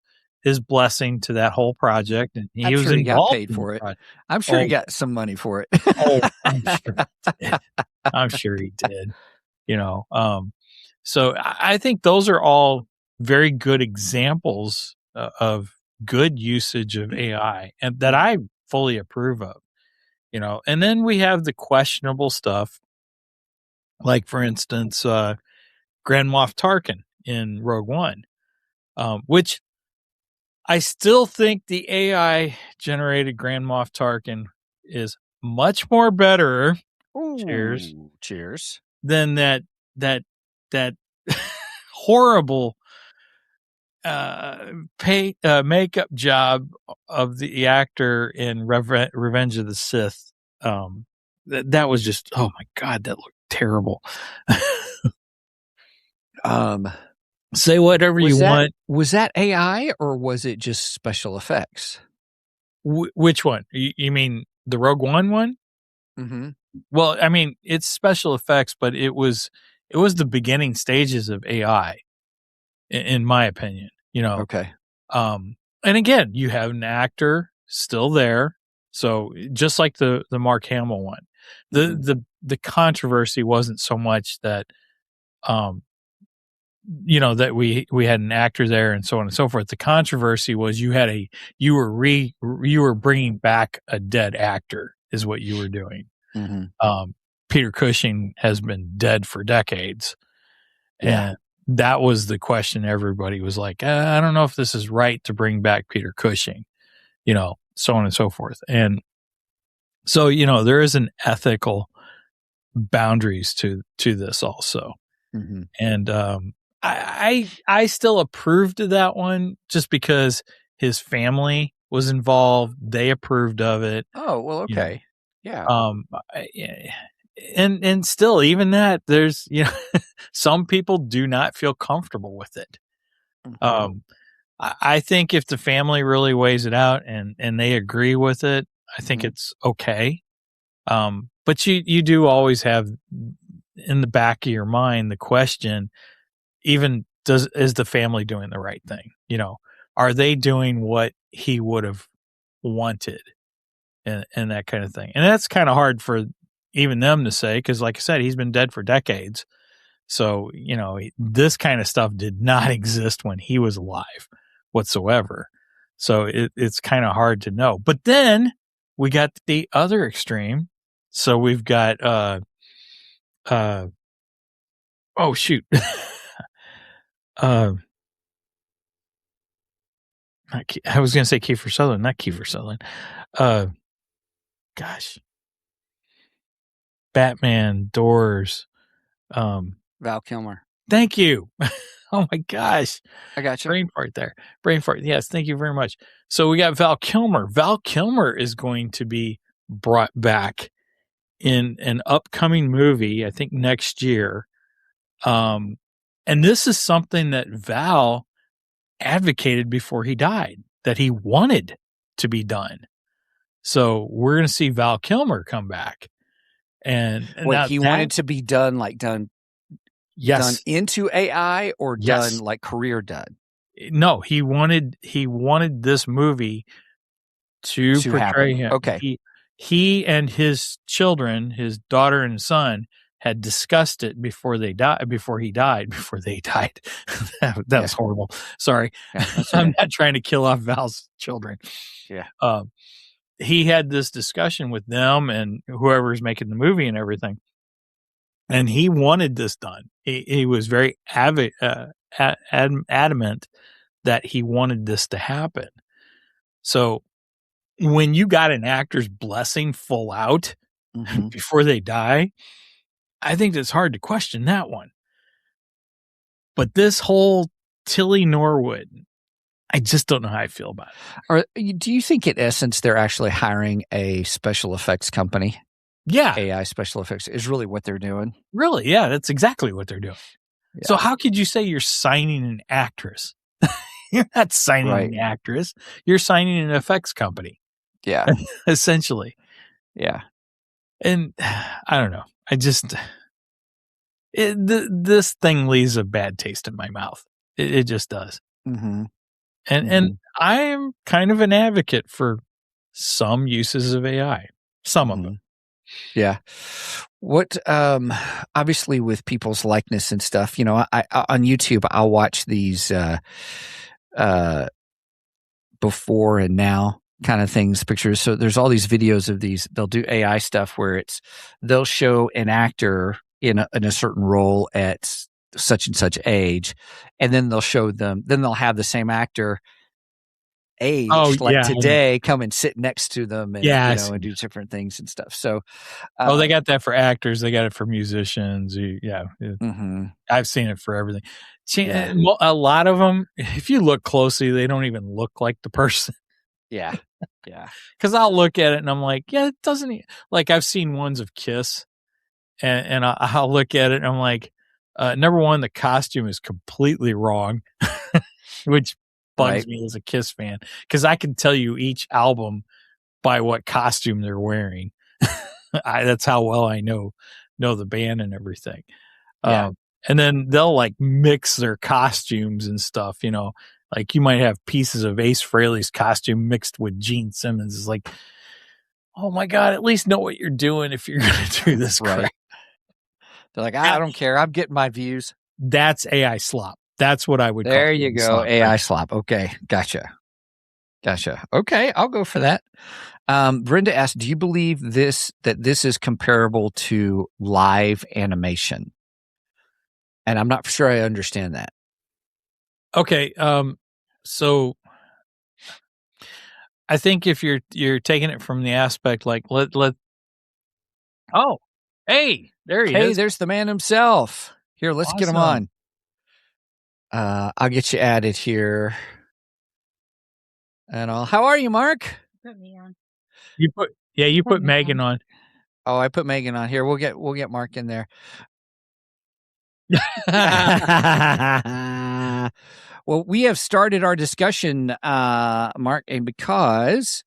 blessing to that whole project, and he was
sure he got
involved
paid for it. I'm sure he got some money for it.
I'm sure he did. I'm sure he did. You know, so I think those are all very good examples of good usage of AI, and that I fully approve of. You know, and then we have the questionable stuff. Like, for instance, Grand Moff Tarkin in Rogue One, which I still think the AI generated Grand Moff Tarkin is much more better.
Cheers.
Than that horrible makeup job of the actor in Revenge of the Sith. That was just, oh my God, that looked terrible. Say whatever you want.
Was that AI or was it just special effects?
Which one? You mean the Rogue One one?
Mm-hmm.
Well, I mean, it's special effects, but it was the beginning stages of AI, in my opinion. You know.
Okay.
And again, you have an actor still there, so just like the Mark Hamill one, the controversy wasn't so much that, you know, that we had an actor there and so on and so forth. The controversy was you were bringing back a dead actor, is what you were doing. Peter Cushing has been dead for decades, and that was the question. Everybody was like, I don't know if this is right to bring back Peter Cushing, you know, so on and so forth. And so, you know, there is an ethical boundaries to this also. And I still approved of that one just because his family was involved. They approved of it.
Oh, well, okay. Yeah.
And still, even that, there's, you know, some people do not feel comfortable with it. I think if the family really weighs it out and they agree with it, I think it's okay. But you do always have in the back of your mind the question, even is the family doing the right thing? You know, are they doing what he would have wanted, and that kind of thing? And that's kind of hard for even them to say, because like I said, he's been dead for decades. So, you know, this kind of stuff did not exist when he was alive whatsoever. So it's kind of hard to know. But then we got the other extreme. So we've got, oh shoot. I was going to say Kiefer Sutherland, not Kiefer Sutherland. Gosh. Batman, Doors.
Val Kilmer.
Thank you. Oh my gosh.
I got you.
Brain fart there. Brain fart. Yes. Thank you very much. So we got Val Kilmer. Val Kilmer is going to be brought back in an upcoming movie, I think next year. And this is something that Val advocated before he died, that he wanted to be done. So we're going to see Val Kilmer come back. And
Wait,
now
he
that-
wanted to be done done
yes,
into AI or
Yes.
done like career done?
no, he wanted this movie to portray
happen.
him.
Okay.
He and his children, his daughter and son, had discussed it before they died. Before he died. Before they died. that
Yeah.
was horrible. Sorry,
Yeah, that's
I'm
okay.
not trying to kill off Val's children.
Yeah.
He had this discussion with them and whoever's making the movie and everything, and he wanted this done. He was very adamant that he wanted this to happen. So when you got an actor's blessing full out
Mhm.
before they die, I think it's hard to question that one. But this whole Tilly Norwood, I just don't know how I feel about it.
Do you think in essence they're actually hiring a special effects company?
Yeah,
AI special effects is really what they're doing.
really. Yeah, that's exactly what they're doing.
Yeah.
So how could you say you're signing an actress? You're not signing
Right.
an actress. You're signing an effects company,
Yeah.
essentially.
Yeah.
And I don't know. I just this thing leaves a bad taste in my mouth. It just does.
Mm-hmm.
And I am kind of an advocate for some uses of AI. Some of them.
Yeah. What obviously with people's likeness and stuff, you know, I on YouTube I'll watch these before and now kind of things, pictures. So there's all these videos of these, they'll do AI stuff where they'll show an actor in a certain role at such and such age, and then they'll have the same actor aged today come and sit next to them and and do different things and stuff. So
they got that for actors, they got it for musicians. I've seen it for everything. A lot of them, if you look closely, they don't even look like the person.
Yeah.
Because I'll look at it and I'm like, yeah, it doesn't. Like I've seen ones of Kiss, and I'll look at it and I'm like, number one, the costume is completely wrong, which bugs me as a Kiss fan, because I can tell you each album by what costume they're wearing. That's how well I know the band and everything.
Yeah.
And then they'll like mix their costumes and stuff, you know, like you might have pieces of Ace Frehley's costume mixed with Gene Simmons. It's like, oh my God, at least know what you're doing if you're going to do this.
Right. They're like, I don't care. I'm getting my views.
That's AI slop. That's what I would call it.
There you go. AI slop. Okay. Gotcha. Okay. I'll go for that. Brenda asked, do you believe that this is comparable to live animation? And I'm not sure I understand that.
Okay. So I think if you're taking it from the aspect like oh, hey, there he is.
Hey, there's the man himself. Here, let's get him on. I'll get you added here. And how are you, Mark?
Put me on.
You put Megan on.
Oh, I put Megan on here. We'll get Mark in there. Well, we have started our discussion, Mark, and because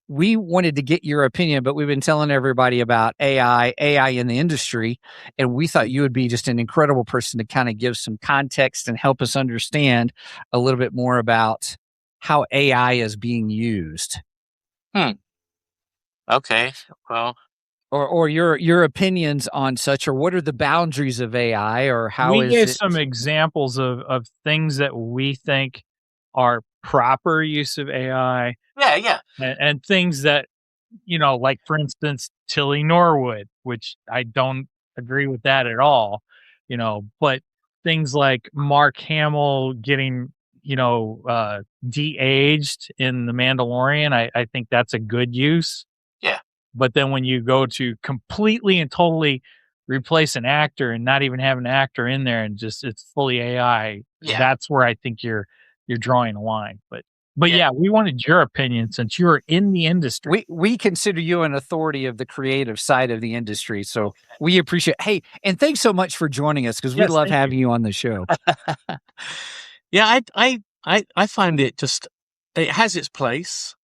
we wanted to get your opinion, but we've been telling everybody about AI in the industry, and we thought you would be just an incredible person to kind of give some context and help us understand a little bit more about how AI is being used.
Okay. Well,
or your opinions on such, or what are the boundaries of AI, or how
we
is
gave
it?
some examples of things that we think are proper use of AI.
Yeah.
And things that, you know, like for instance, Tilly Norwood, which I don't agree with that at all, you know, but things like Mark Hamill getting, you know, de-aged in The Mandalorian, I think that's a good use.
Yeah.
But then when you go to completely and totally replace an actor and not even have an actor in there and just it's fully AI, that's where I think you're drawing a line. But yeah, we wanted your opinion since you're in the industry.
We consider you an authority of the creative side of the industry, so we appreciate. Hey, and thanks so much for joining us, because we love having you on the show.
Yeah, I find it just, it has its place.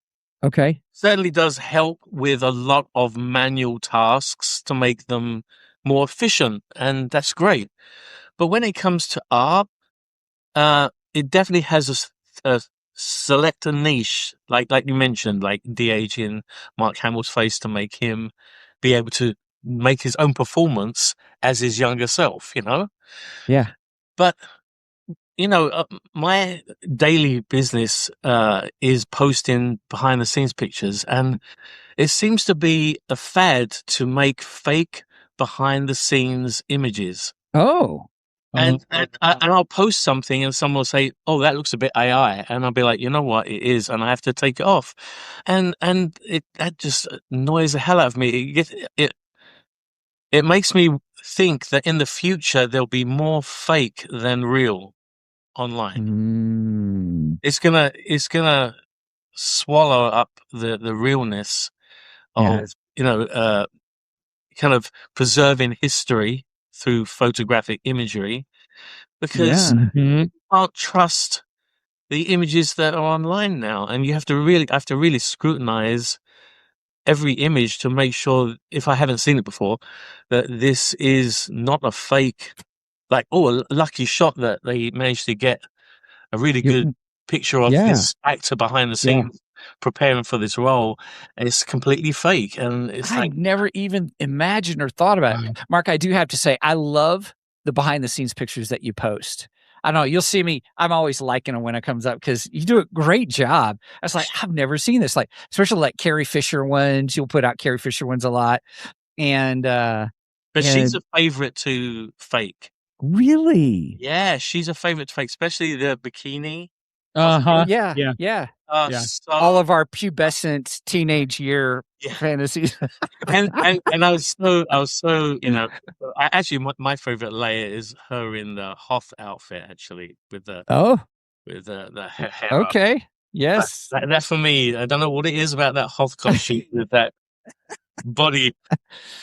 Okay.
Certainly does help with a lot of manual tasks to make them more efficient, and that's great. But when it comes to art, it definitely has a select a niche, like you mentioned, like de-aging Mark Hamill's face to make him be able to make his own performance as his younger self,
Yeah.
But my daily business is posting behind the scenes pictures, and it seems to be a fad to make fake behind the scenes images.
Oh.
And I'll post something and someone will say, "Oh, that looks a bit AI," and I'll be like, "You know what? It is," and I have to take it off. And that just annoys the hell out of me. It makes me think that in the future there'll be more fake than real online. It's gonna swallow up the realness of kind of preserving history through photographic imagery, because you can't trust the images that are online now, and you have to really scrutinize every image to make sure, if I haven't seen it before, that this is not a fake. Like, a lucky shot that they managed to get a really good picture of this actor behind the scenes preparing for this role. It's completely fake, and it's
I never even imagined or thought about it. Mark, I do have to say, I love the behind the scenes pictures that you post. I don't know, you'll see me, I'm always liking them when it comes up because you do a great job. I was like, I've never seen this, like, especially like Carrie Fisher ones. You'll put out Carrie Fisher ones a lot. And
but she's a favorite to fake.
Really?
Yeah, she's a favorite to fake, especially the bikini.
Yeah.
So,
all of our pubescent teenage year fantasies.
and I was so actually my favorite layer is her in the Hoth outfit, actually, with the hair.
Okay.
Up.
Yes.
That for me, I don't know what it is about that Hoth costume with that body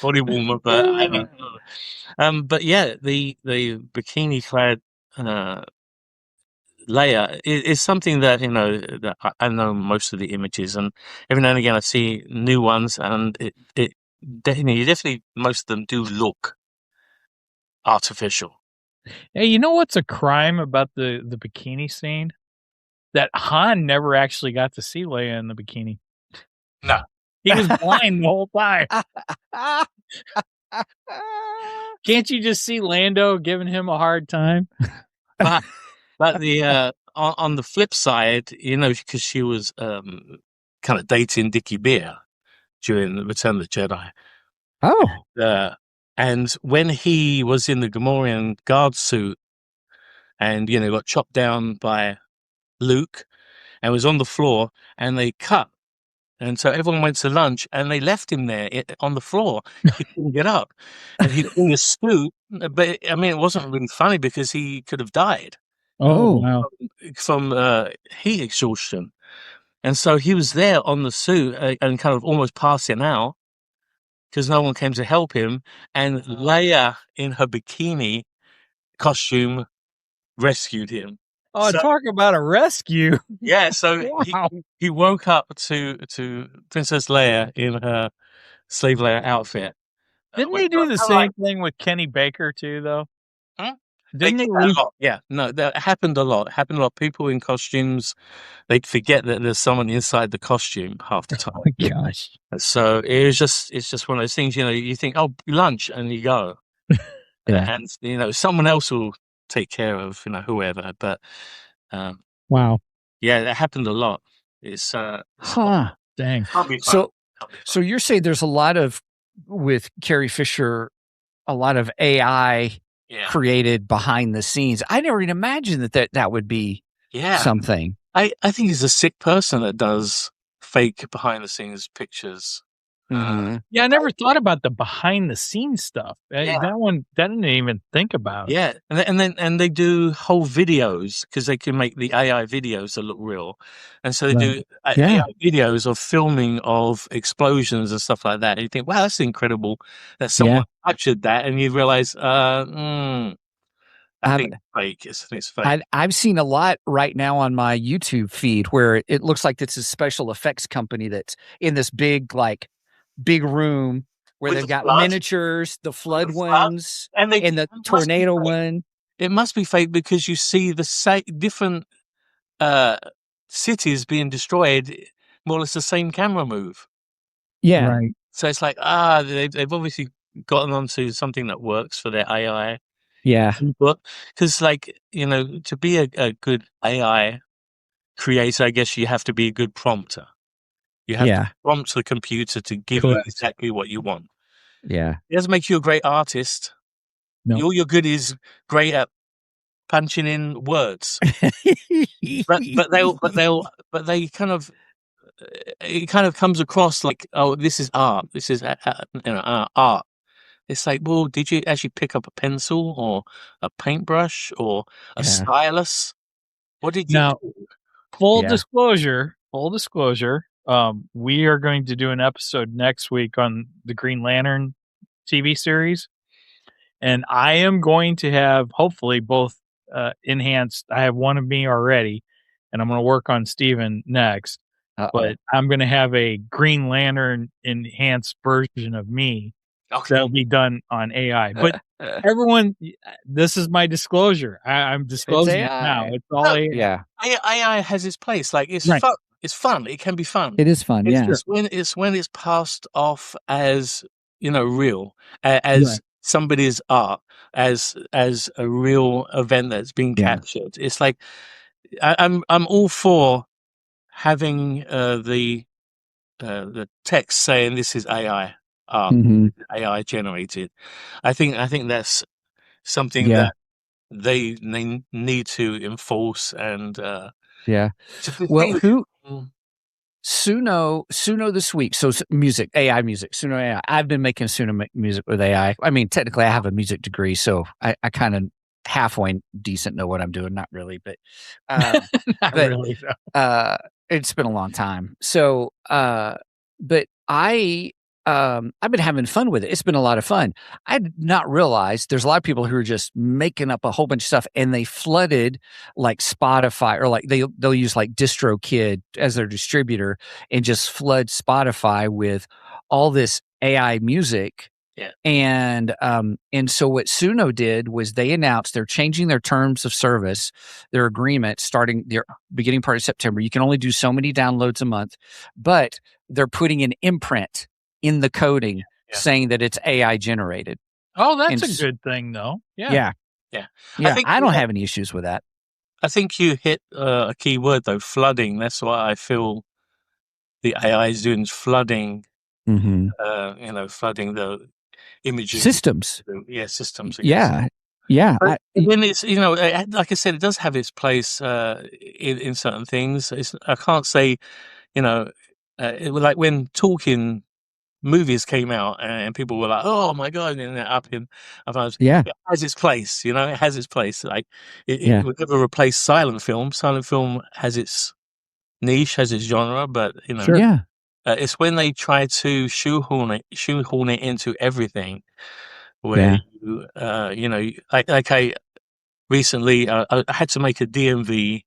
warmer, but I don't know. But yeah, the bikini clad layer is something that that I know most of the images, and every now and again I see new ones, and it definitely most of them do look artificial.
Hey, you know what's a crime about the bikini scene? That Han never actually got to see Leia in the bikini.
No,
he was blind the whole time. Can't you just see Lando giving him a hard time?
But the on the flip side, because she was kind of dating Dickie Beer during the Return of the Jedi.
Oh,
and when he was in the Gamorrean guard suit, and got chopped down by Luke, and was on the floor, and they cut, and so everyone went to lunch, and they left him there on the floor. He couldn't get up, and he's in a suit. But I mean, it wasn't really funny because he could have died.
Oh, wow.
From heat exhaustion. And so he was there on the suit and kind of almost passing out because no one came to help him. And Leia, in her bikini costume, rescued him.
Oh, talk about a rescue.
Yeah, so
wow.
he woke up to Princess Leia in her slave Leia outfit.
Didn't they do the same thing with Kenny Baker too, though?
Huh?
Didn't they?
Yeah, no, that happened a lot. People in costumes, they forget that there's someone inside the costume half the time.
Oh my gosh!
So it's just one of those things. You think, oh, lunch, and you go, and someone else will take care of whoever. But
wow,
yeah, that happened a lot. It's
dang.
So you're saying there's a lot of, with Carrie Fisher, a lot of AI created behind the scenes. I never even imagined that would be something.
I think he's a sick person that does fake behind the scenes pictures.
Yeah, I never thought about the behind the scenes stuff. That one, I didn't even think about.
Yeah, and they do whole videos because they can make the AI videos that look real, and so they do AI videos of filming of explosions and stuff like that. And you think, wow, that's incredible that someone captured that, and you realize, I think it's fake.
I've seen a lot right now on my YouTube feed where it looks like it's a special effects company that's in this big room where they've got miniatures, the flood ones, and the tornado one.
It must be fake because you see the different cities being destroyed, more or less the same camera move.
Yeah.
Right.
So it's like, they've obviously gotten onto something that works for their AI.
Yeah.
Because, to be a good AI creator, I guess you have to be a good prompter. You have to prompt the computer to give you exactly what you want.
Yeah.
It doesn't make you a great artist.
No.
All you're good is great at punching in words. but they kind of, it kind of comes across like, oh, this is art. This is art. It's like, well, did you actually pick up a pencil or a paintbrush or a stylus? What did you do?
Full disclosure, we are going to do an episode next week on the Green Lantern TV series. And I am going to have hopefully both enhanced. I have one of me already, and I'm going to work on Steven next. But I'm going to have a Green Lantern enhanced version of me that'll be done on AI. But everyone, this is my disclosure. I'm disclosing it now. It's all AI.
Yeah.
AI has its place. Like, it's fun. It's fun. It can be fun.
It is fun.
It's when it's passed off as, real, as somebody's art, as a real event that's being captured. It's like, I'm all for having the text saying this is AI art, AI generated. I think that's something that they need to enforce and
Suno this week. So music, AI music, Suno AI. I've been making Suno music with AI. I mean, technically I have a music degree, so I kind of halfway decent know what I'm doing. Not really, but
really.
It's been a long time. So, but I've been having fun with it. It's been a lot of fun. I did not realize there's a lot of people who are just making up a whole bunch of stuff, and they flooded like Spotify, or like they'll use like DistroKid as their distributor and just flood Spotify with all this AI music.
Yeah.
And so what Suno did was they announced they're changing their terms of service, their agreement starting their beginning part of September. You can only do so many downloads a month, but they're putting an imprint in the coding saying that it's AI generated.
Oh, that's a good thing, though.
Yeah. I don't have any issues with that.
I think you hit a key word, though, flooding. That's what I feel the AI is doing, is flooding, flooding the images.
Systems.
Systems.
Yeah.
But when it's, like I said, it does have its place in certain things. I can't say, like when talking movies came out and people were like, "Oh my god!" and they're up in, it has its place. It has its place. Like it would never replace silent film. Silent film has its niche, has its genre, but it's when they try to shoehorn it into everything. Where I recently I had to make a DMV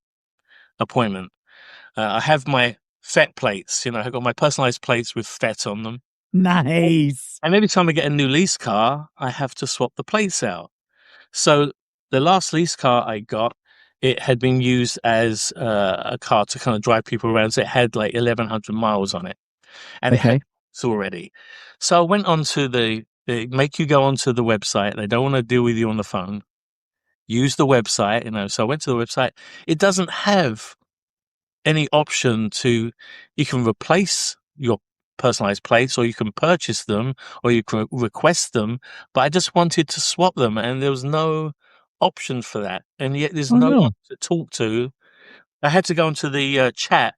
appointment. I have my FET plates. I got my personalized plates with FET on them.
Nice.
And every time I get a new lease car, I have to swap the plates out. So the last lease car I got, it had been used as a car to kind of drive people around. So it had like 1,100 miles on it, and it had plates already. So I went on to they make you go onto the website. They don't want to deal with you on the phone. Use the website, So I went to the website. It doesn't have any option you can replace your personalized plates, or you can purchase them, or you can request them. But I just wanted to swap them, and there was no option for that. And yet there's no one to talk to. I had to go into the chat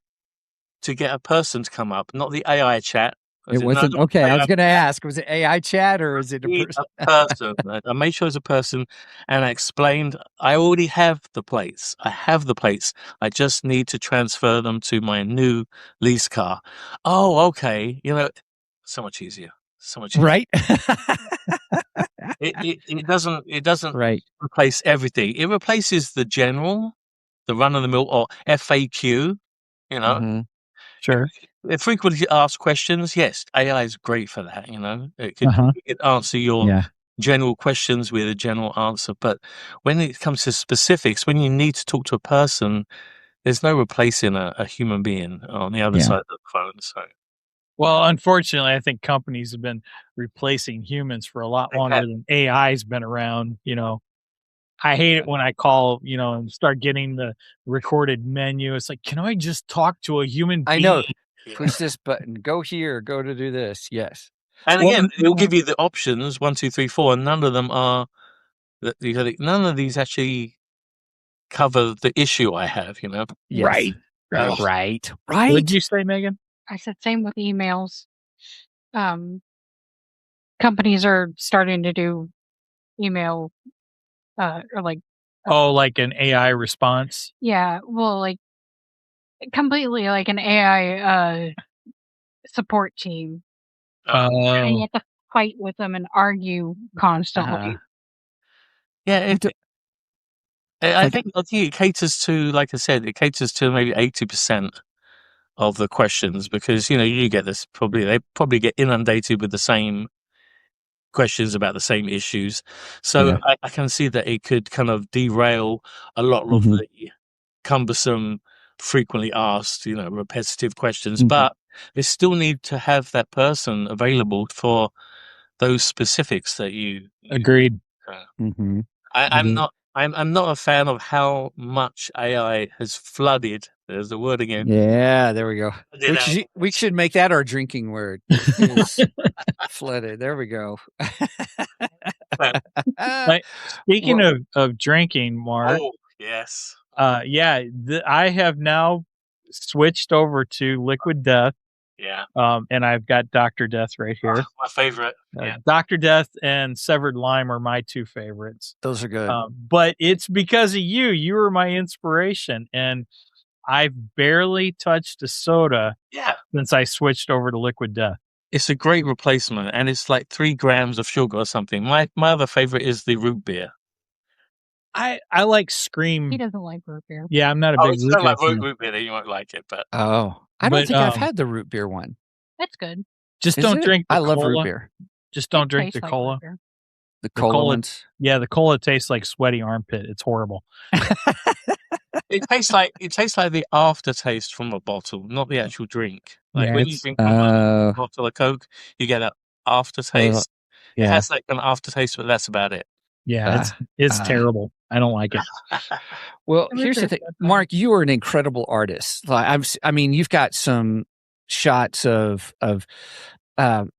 to get a person to come up, not the AI chat.
It wasn't okay. I was going to ask, was it AI chat or is it a
person? I made sure it was a person, and I explained, I already have the plates. I have the plates. I just need to transfer them to my new lease car. Oh, okay. So much easier. So much easier.
Right?
It doesn't
Right.
replace everything. It replaces the general, the run of the mill, or FAQ. You know,
Mm-hmm.
Sure.
frequently asked questions. Yes, AI is great for that. You know, it could answer your
Yeah.
general questions with a general answer. But when it comes to specifics, when you need to talk to a person, there's no replacing a human being on the other
Yeah.
side of the phone. So
Well, unfortunately, I think companies have been replacing humans for a lot
They
longer
have.
than AI's been around. You know, I hate it when I call, you know, and start getting the recorded menu. It's like, can I just talk to a human being?
I know.
Yeah.
Push this button. Go here. Go to do this. Yes.
And
Well,
again, it'll give you the options 1, 2, 3, 4, and none of them are. None of these actually cover the issue I have. You know.
Yes.
Right.
Oh.
Right.
What
Right.
did you say, Megan?
I said same with emails. Companies are starting to do email, or like,
Oh, like an AI response?
yeah, well, like completely like an AI support team, and you
Oh,
have to fight with them and argue constantly.
Yeah,
d-
I
Like-
think it caters to, like I said, it caters to maybe 80% of the questions because you get this they probably get inundated with the same questions about the same issues. So
Yeah.
I can see that it could kind of derail a lot of
Mhm.
the cumbersome, frequently asked, repetitive questions.
Mhm.
But they still need to have that person available for those specifics that you.
agreed.
Mhm.
I'm not. I'm not a fan of how much AI has flooded. There's the word again.
Yeah, there we go.
Flooded
We should make that our drinking word. Is flooded. There we go.
Like, speaking of drinking, Mark,
Oh, yes.
yeah, I have now switched over to Liquid Death,
Yeah.
and I've got Dr. Death right here.
My favorite. Yeah.
Dr. Death and Severed Lime are my two favorites.
Those are good.
But it's because of you. You were my inspiration, and I've barely touched a soda since I switched over to Liquid Death.
It's a great replacement, and it's like 3 grams of sugar or something. My other favorite is the root beer.
I like Scream.
He doesn't like root beer.
Yeah, I'm not a
Oh,
big
if you don't like root beer, then you won't like it. But
I don't think I've had the root beer one.
That's good.
Just
Is
don't
it?
drink the
I love
cola.
root beer.
Just don't
It
drink the
tastes like
cola.
root beer.
The cola ones.
Yeah, the cola tastes like sweaty armpit. It's horrible.
it tastes like the aftertaste from a bottle, not the actual drink. Like
Yeah,
when you drink from a bottle of Coke, you get an aftertaste. It has that kind of aftertaste, but that's about it.
Yeah, it's terrible. I don't like it.
Well, here's the thing, Mark. You are an incredible artist. Like I mean, you've got some shots of I'll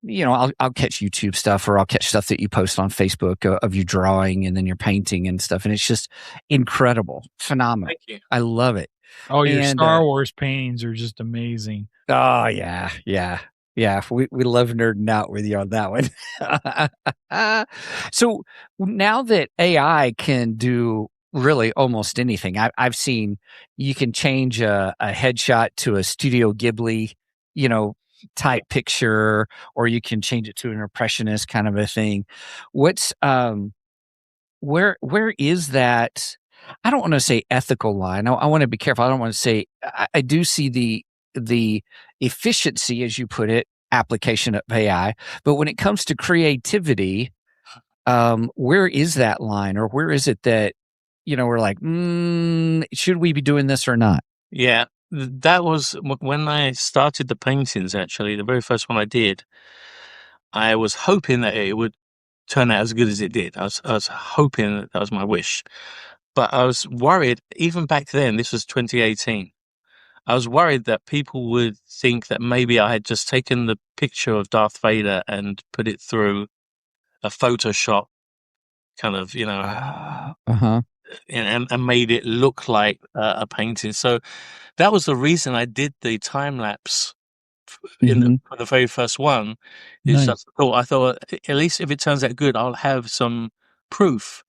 catch YouTube stuff or I'll catch stuff that you post on Facebook of you drawing and then you're painting and stuff, and it's just incredible, phenomenal.
Thank you.
I love it.
Oh, your Star Wars paintings are just amazing.
Oh yeah. We love nerding out with you on that one. So now that AI can do really almost anything, I've seen you can change a headshot to a Studio Ghibli, type picture, or you can change it to an impressionist kind of a thing. What's where is that? I don't want to say ethical line. I want to be careful. I don't want to say. I do see the efficiency, as you put it, application of AI. But when it comes to creativity, where is that line, or where is it that we're like, should we be doing this or not?
Yeah, that was when I started the paintings. Actually, the very first one I did, I was hoping that it would turn out as good as it did. I was hoping that was my wish. But I was worried, even back then, this was 2018, I was worried that people would think that maybe I had just taken the picture of Darth Vader and put it through a Photoshop kind of, and made it look like a painting. So that was the reason I did the time lapse for the very first one. Is
Nice.
I thought at least if it turns out good, I'll have some proof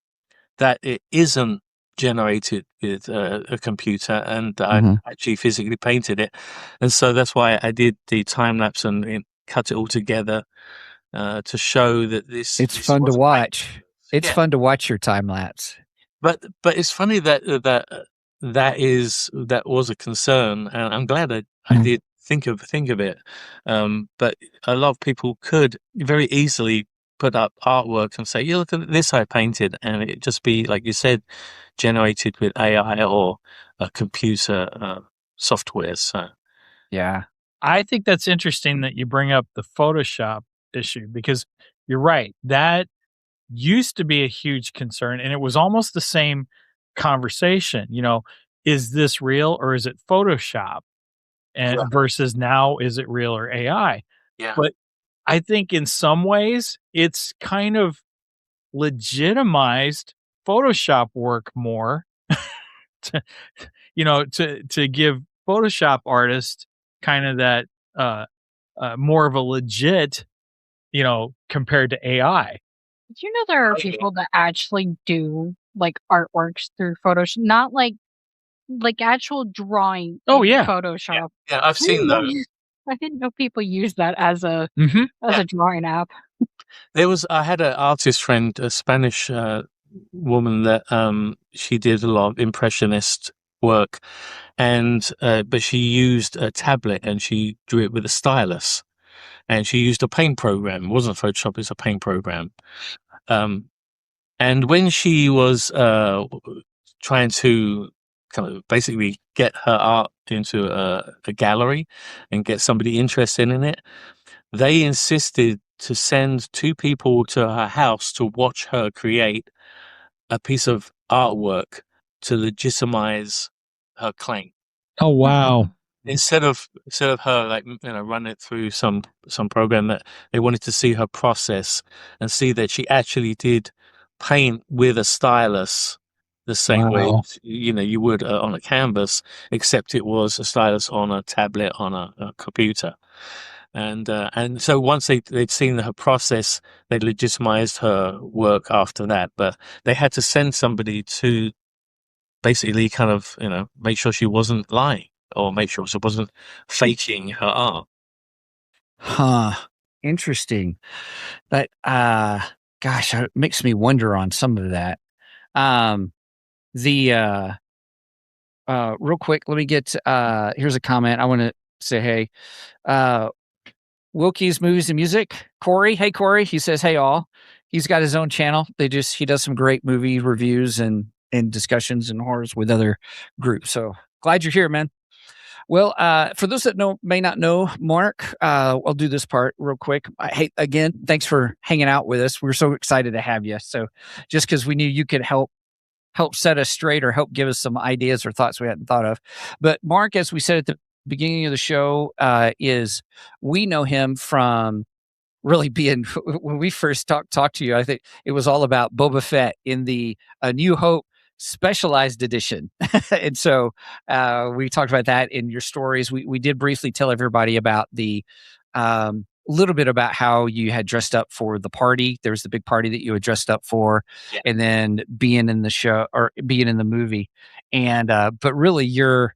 that it isn't generated with a computer and I actually physically painted it. And so that's why I did the time lapse and cut it all together to show that this.
It's fun to watch. It's fun to watch your time lapse.
But it's funny that that was a concern, and I'm glad I did think of it. But a lot of people could very easily put up artwork and say, "You look at this I painted," and it just be like you said, generated with AI or a computer software. So
yeah,
I think that's interesting that you bring up the Photoshop issue, because you're right. That used to be a huge concern, and it was almost the same conversation. Is this real or is it Photoshop? And versus now, is it real or AI?
yeah.
But I think in some ways it's kind of legitimized Photoshop work more to, to give Photoshop artists kind of that more of a legit, compared to AI.
Did you know there are people that actually do like artworks through Photoshop, not like actual drawing
Oh,
in
yeah.
Photoshop?
Yeah, I've seen those.
I didn't know people use that as a
Mm-hmm.
a drawing app.
I had an artist friend, a Spanish woman that she did a lot of impressionist work, and but she used a tablet and she drew it with a stylus, and she used a paint program. It wasn't Photoshop; it's a paint program. And when she was trying to kind of basically get her art into a gallery and get somebody interested in it, they insisted to send 2 people to her house to watch her create a piece of artwork to legitimize her claim.
Oh, wow.
Instead of her run it through some program, that they wanted to see her process and see that she actually did paint with a stylus the same way you would on a canvas, except it was a stylus on a tablet on a computer. And so once they'd seen her process, they legitimized her work after that. But they had to send somebody to basically kind of make sure she wasn't lying, or make sure she wasn't faking her art.
Huh. Interesting. But gosh, it makes me wonder on some of that. The real quick, let me get here's a comment. I want to say hey. Wilkie's Movies and Music. Corey. Hey Corey. He says, hey all. He's got his own channel. He does some great movie reviews and discussions and horrors with other groups. So glad you're here, man. Well, for those that may not know Mark, I'll do this part real quick. Hey, again, thanks for hanging out with us. We're so excited to have you. So just because we knew you could help set us straight or help give us some ideas or thoughts we hadn't thought of. But Mark, as we said at the beginning of the show, we know him from really being when we first talked to you. I think it was all about Boba Fett in the A New Hope specialized edition. And so we talked about that in your stories. We did briefly tell everybody about the little bit about how you had dressed up for the party. There was the big party that you had dressed up for, and then being in the show or being in the movie. And but really you're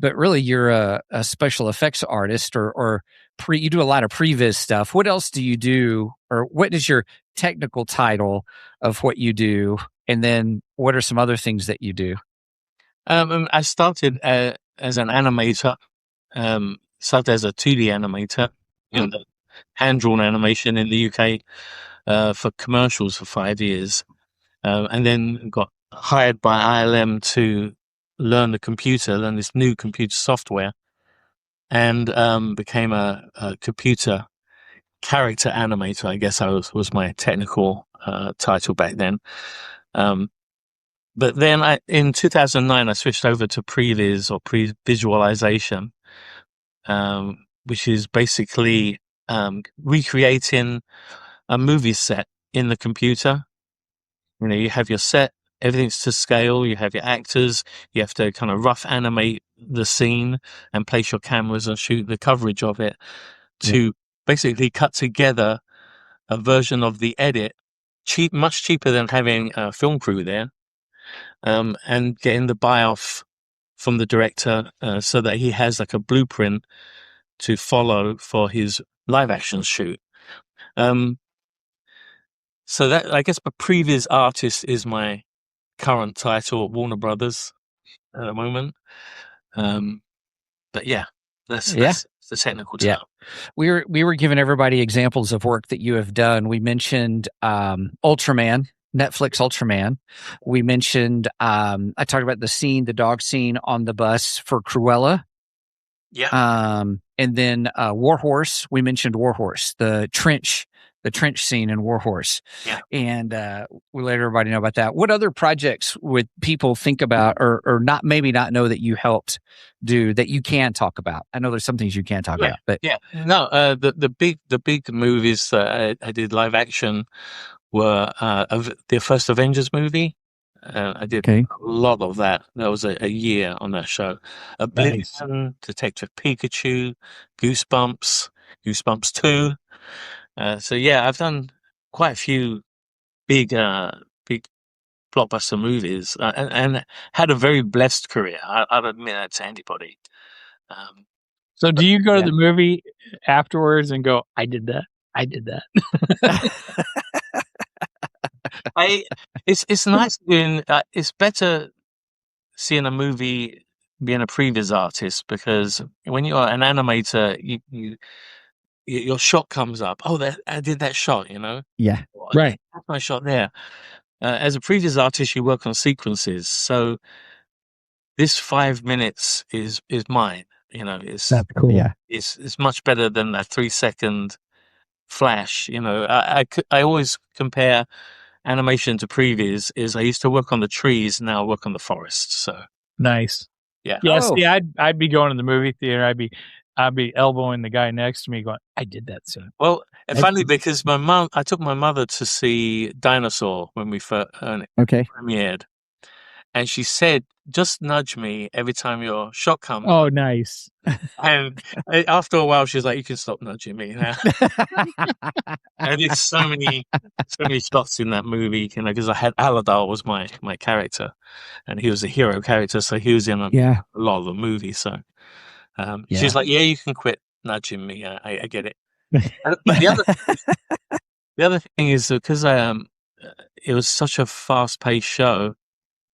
a special effects artist or you do a lot of previs stuff. What else do you do, or what is your technical title of what you do? And then what are some other things that you do?
I started as an animator. Started as a 2D animator, hand-drawn animation in the UK for commercials for 5 years, and then got hired by ILM to learn this new computer software, and became a computer character animator. I guess was my technical title back then. But then in 2009, I switched over to previs or pre-visualization, which is basically recreating a movie set in the computer. You have your set, everything's to scale, you have your actors, you have to kind of rough animate the scene and place your cameras and shoot the coverage of it to basically cut together a version of the edit, much cheaper than having a film crew there, and getting the buy-off from the director so that he has like a blueprint to follow for his live action shoot. So that, I guess, the previous artist is my current title at Warner Brothers at the moment. But yeah, that's the technical term.
Yeah. We were giving everybody examples of work that you have done. We mentioned Ultraman, Netflix Ultraman. We mentioned I talked about the dog scene on the bus for Cruella.
Yeah.
And then Warhorse. We mentioned Warhorse, the trench scene in Warhorse.
Yeah.
And we let everybody know about that. What other projects would people think about or not know that you helped do that you can talk about? I know there's some things you can't talk about, but
no, the big movies that I did live action were the first Avengers movie. I did a lot of that. That was a year on that show. Oblivion, Detective Pikachu, Goosebumps 2. So yeah, I've done quite a few big blockbuster movies, and had a very blessed career. I'll admit that to anybody.
So do you go to the movie afterwards and go, I did that.
It's nice being. It's better seeing a movie being a previous artist, because when you're an animator, your shot comes up. Oh, I did that shot.
Yeah.
Right.
That's my shot there. As a previous artist, you work on sequences, so this 5 minutes is mine. It's
That's cool.
Yeah.
it's much better than a 3-second flash. I always compare animation to previous. Is I used to work on the trees, now I work on the forest. So
nice.
yeah.
Yeah. See, I'd be going to the movie theater. I'd be elbowing the guy next to me, going, I did that scene.
Well, funny because I took my mother to see Dinosaur when we first premiered, and she said, "Just nudge me every time your shot comes."
Oh, nice.
And after a while, she was like, "You can stop nudging me now." I did so many shots in that movie, because I had Aladar was my character, and he was a hero character, so he was in a lot of the movie. So she's like, "Yeah, you can quit nudging me. I get it." But the other thing is, because it was such a fast-paced show,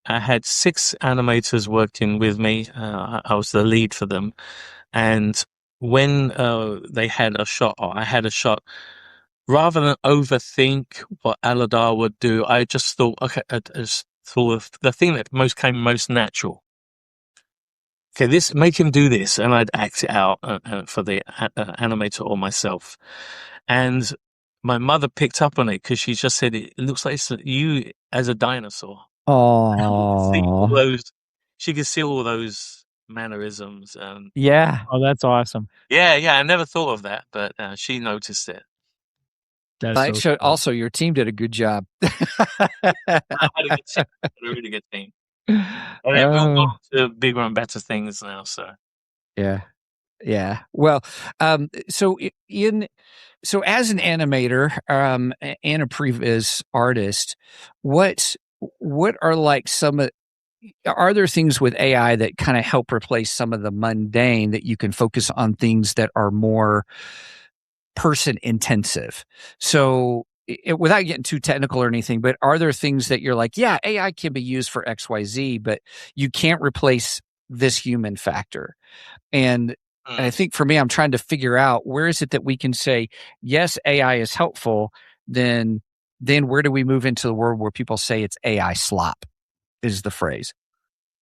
I had 6 animators working with me. I was the lead for them, and when they had a shot, or I had a shot, rather than overthink what Aladar would do, I just thought, okay, I just thought of the thing that came most natural. Okay, make him do this, and I'd act it out for the animator or myself. And my mother picked up on it, because she just said, "It looks like it's you as a dinosaur."
Oh,
she could see all those mannerisms. And
yeah.
Oh, that's awesome.
yeah, I never thought of that, but she noticed it.
That's so cool.
Also, your team did a good job.
I had a good team, a really good team. And they've moved on to bigger and better things now. So
yeah. Well, so as an animator and a previs artist, what are like are there things with AI that kind of help replace some of the mundane, that you can focus on things that are more person intensive? So without getting too technical or anything, but are there things that you're like, yeah, AI can be used for XYZ, but you can't replace this human factor? And I think for me, I'm trying to figure out, where is it that we can say, yes, AI is helpful. Then where do we move into the world where people say it's AI slop is the phrase?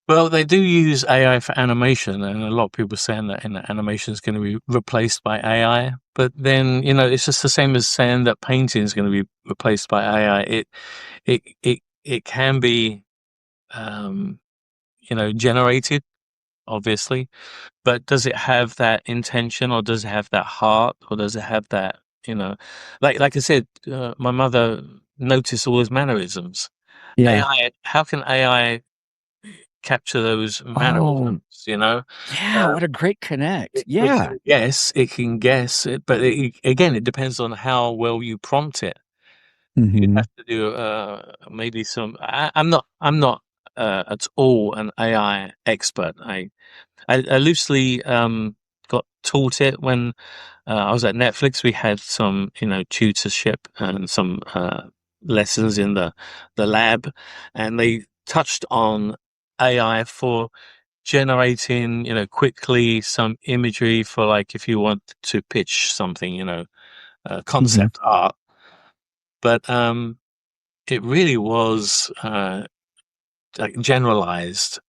Well, they do use AI for animation, and a lot of people are saying that animation is going to be replaced by AI. But then, it's just the same as saying that painting is going to be replaced by AI. It can be, generated, obviously, but does it have that intention, or does it have that heart, or does it have that, like I said, my mother noticed all his mannerisms.
Yeah.
AI, how can AI capture those mannerisms?
Yeah, what a great connect. Yeah.
It can guess it, but again, it depends on how well you prompt it.
Mm-hmm.
You have to do maybe some. I'm not at all an AI expert. I loosely got taught it when I was at Netflix. We had some tutorship and some lessons in the lab, and they touched on AI for generating, quickly some imagery for, like, if you want to pitch something, concept art. But it really was like generalized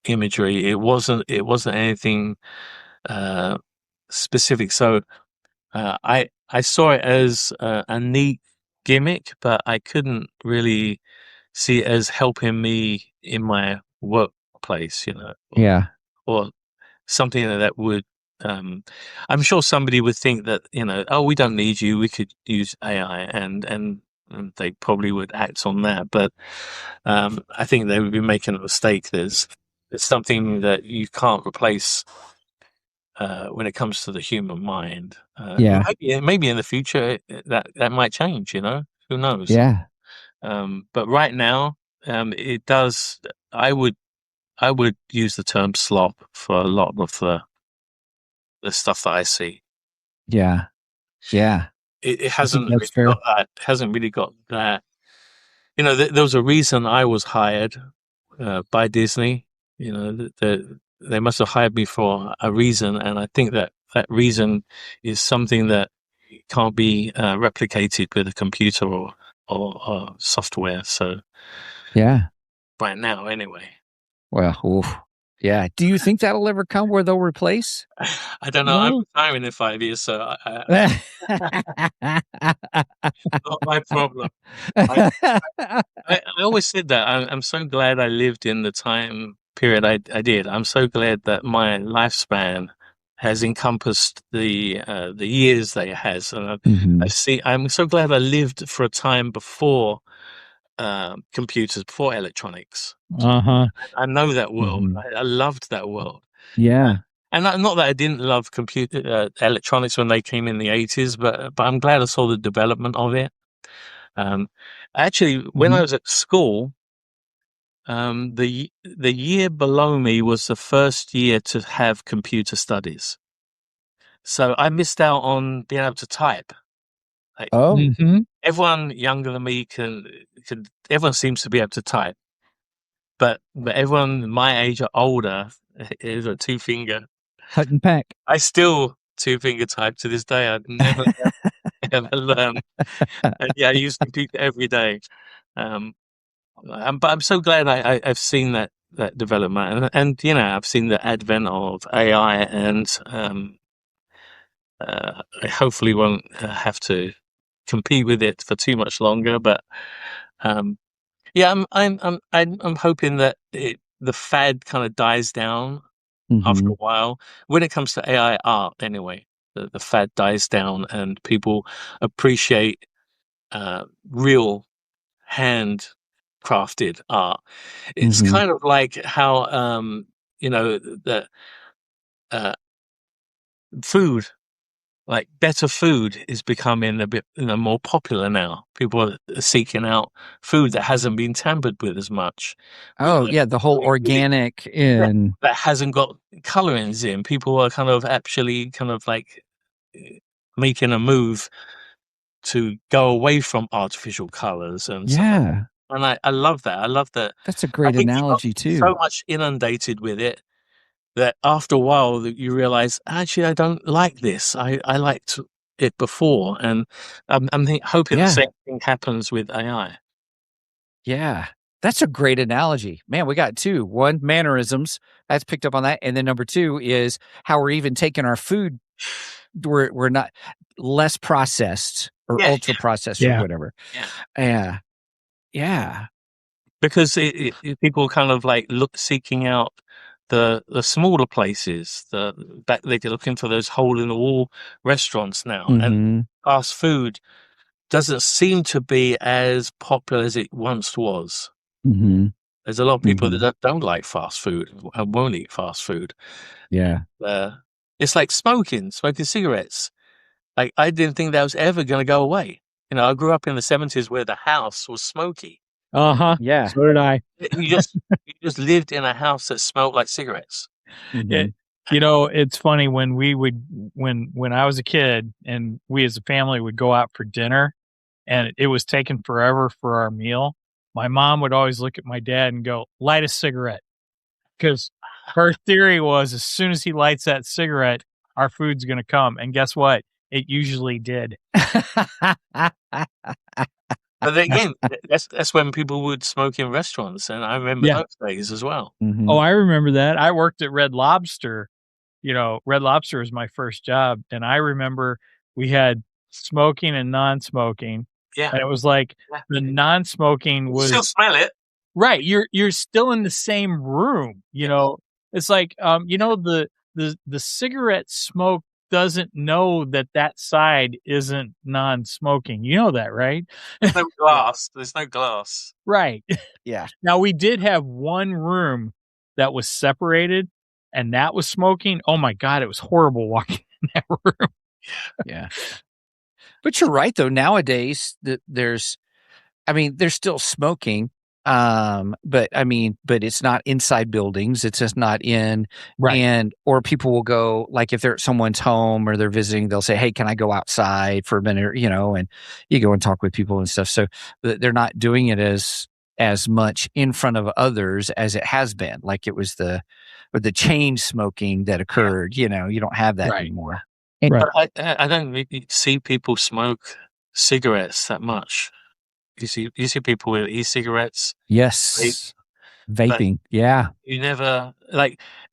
imagery. It wasn't anything specific. So I saw it as a neat gimmick, but I couldn't really see it as helping me in my workplace, or something that would. I'm sure somebody would think that, oh, we don't need you. We could use AI, and they probably would act on that. But I think they would be making a mistake. There's something that you can't replace when it comes to the human mind. Maybe in the future that might change. Who knows?
Yeah.
But right now, it does. I would use the term slop for a lot of the stuff that I see.
Yeah.
It hasn't really got that. Hasn't really got that. There was a reason I was hired by Disney. They must have hired me for a reason, and I think that reason is something that can't be replicated with a computer or software. So,
yeah.
Right now, anyway.
Well, oof. Yeah. Do you think that'll ever come where they'll replace?
I don't know. I'm retiring in 5 years, so not my problem. I always said that. I'm so glad I lived in the time period I did. I'm so glad that my lifespan has encompassed the years that it has. And I'm so glad I lived for a time before computers, before electronics. I know that world. I loved that world.
Yeah.
And not that I didn't love computer electronics when they came in the 80s, but I'm glad I saw the development of it. Actually, when I was at school, the year below me was the first year to have computer studies. So I missed out on being able to type. Like, everyone younger than me everyone seems to be able to type. But everyone my age or older is a two-finger.
Hut and peck.
I still two-finger type to this day. I've never ever learned. And I use computer every day. But I'm so glad I've seen that development, and I've seen the advent of AI, and I hopefully won't have to compete with it for too much longer. But I'm hoping that the fad kind of dies down after a while. When it comes to AI art, anyway, the fad dies down, and people appreciate real handcrafted art. It's kind of like how the food, like better food, is becoming a bit more popular now. People are seeking out food that hasn't been tampered with as much.
Oh yeah, the whole organic and
that hasn't got colorings in. People are kind of actually kind of like making a move to go away from artificial colors and stuff like that. And I love that. I love that.
That's a great analogy too.
So much inundated with it that after a while that you realize, actually, I don't like this. I liked it before, and I'm hoping the same thing happens with AI.
Yeah, that's a great analogy, man. We got two. One, mannerisms. That's picked up on that, and then number two is how we're even taking our food. We're not less processed or ultra processed or whatever. Yeah.
Because people kind of like seeking out the smaller places. They're looking for those hole in the wall restaurants now, and fast food doesn't seem to be as popular as it once was. There's a lot of people that don't like fast food and won't eat fast food.
Yeah.
It's like smoking cigarettes. Like, I didn't think that was ever going to go away. I grew up in the 70s where the house was smoky.
Yeah.
So did I.
You just lived in a house that smelled like cigarettes.
It's funny when I was a kid and we as a family would go out for dinner, and it was taking forever for our meal, my mom would always look at my dad and go, "Light a cigarette," because her theory was as soon as he lights that cigarette, our food's going to come. And guess what? It usually did.
But again, that's when people would smoke in restaurants, and I remember those days as well.
Mm-hmm. Oh, I remember that. I worked at Red Lobster. Red Lobster was my first job, and I remember we had smoking and non-smoking.
Yeah,
and it was like the non-smoking was
still smell it.
Right, you're still in the same room. It's like the cigarette smoke doesn't know that side isn't non-smoking. You know that, right?
There's no glass. There's no glass.
Right.
Yeah.
Now we did have one room that was separated, and that was smoking. Oh my God, it was horrible walking in that room.
Yeah. But you're right though. Nowadays, there's still smoking. But it's not inside buildings. It's just not in,
right.
Or people will go, like if they're at someone's home or they're visiting, they'll say, "Hey, can I go outside for a minute?" And you go and talk with people and stuff. So they're not doing it as much in front of others as it has been. Like it was the chain smoking that occurred. You don't have that anymore.
But I don't really see people smoke cigarettes that much. You see people with e-cigarettes.
Yes. Vaping. Yeah.
You never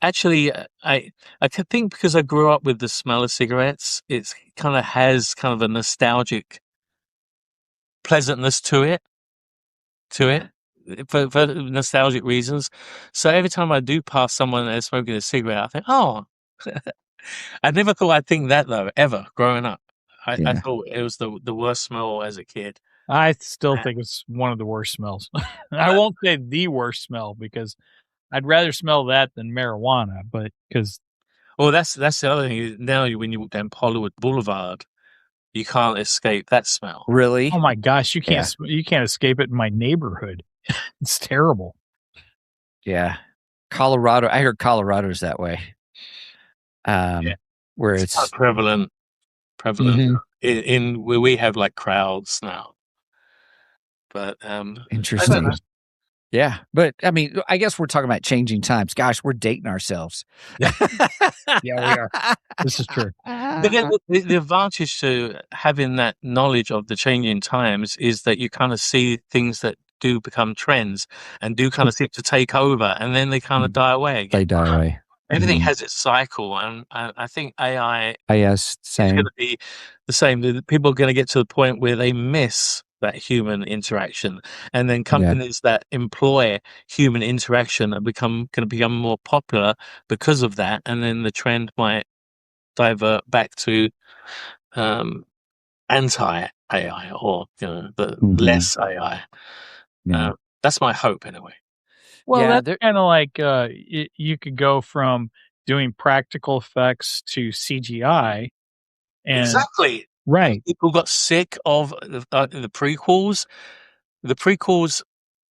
actually I can think because I grew up with the smell of cigarettes, it kind of has kind of a nostalgic pleasantness to it for nostalgic reasons. So every time I do pass someone that's smoking a cigarette, I think, oh, I never thought I'd think that though, ever growing up. I thought it was the worst smell as a kid.
I still think it's one of the worst smells. I won't say the worst smell because I'd rather smell that than marijuana, but because.
Well, that's the other thing. Now, when you walk down Hollywood Boulevard, you can't escape that smell.
Really?
Oh my gosh, you can't escape it in my neighborhood. It's terrible.
Yeah. Colorado. I heard Colorado's that way. Where it's
not prevalent.
Mm-hmm.
In where we have like crowds now. But
interesting. Yeah, but I guess we're talking about changing times. Gosh, we're dating ourselves.
Yeah, we are. This is true.
But the advantage to having that knowledge of the changing times is that you kind of see things that do become trends and do kind of seem to take over, and then they kind of die away again.
They die away.
Everything has its cycle, and I think AI
is
going to be the same. People are going to get to the point where they miss that human interaction, and then companies that employ human interaction are going to become more popular because of that, and then the trend might divert back to anti-AI or the less AI. That's my hope anyway.
Well, that's kind of like you could go from doing practical effects to CGI. And
exactly.
Right.
People got sick of the prequels. The prequels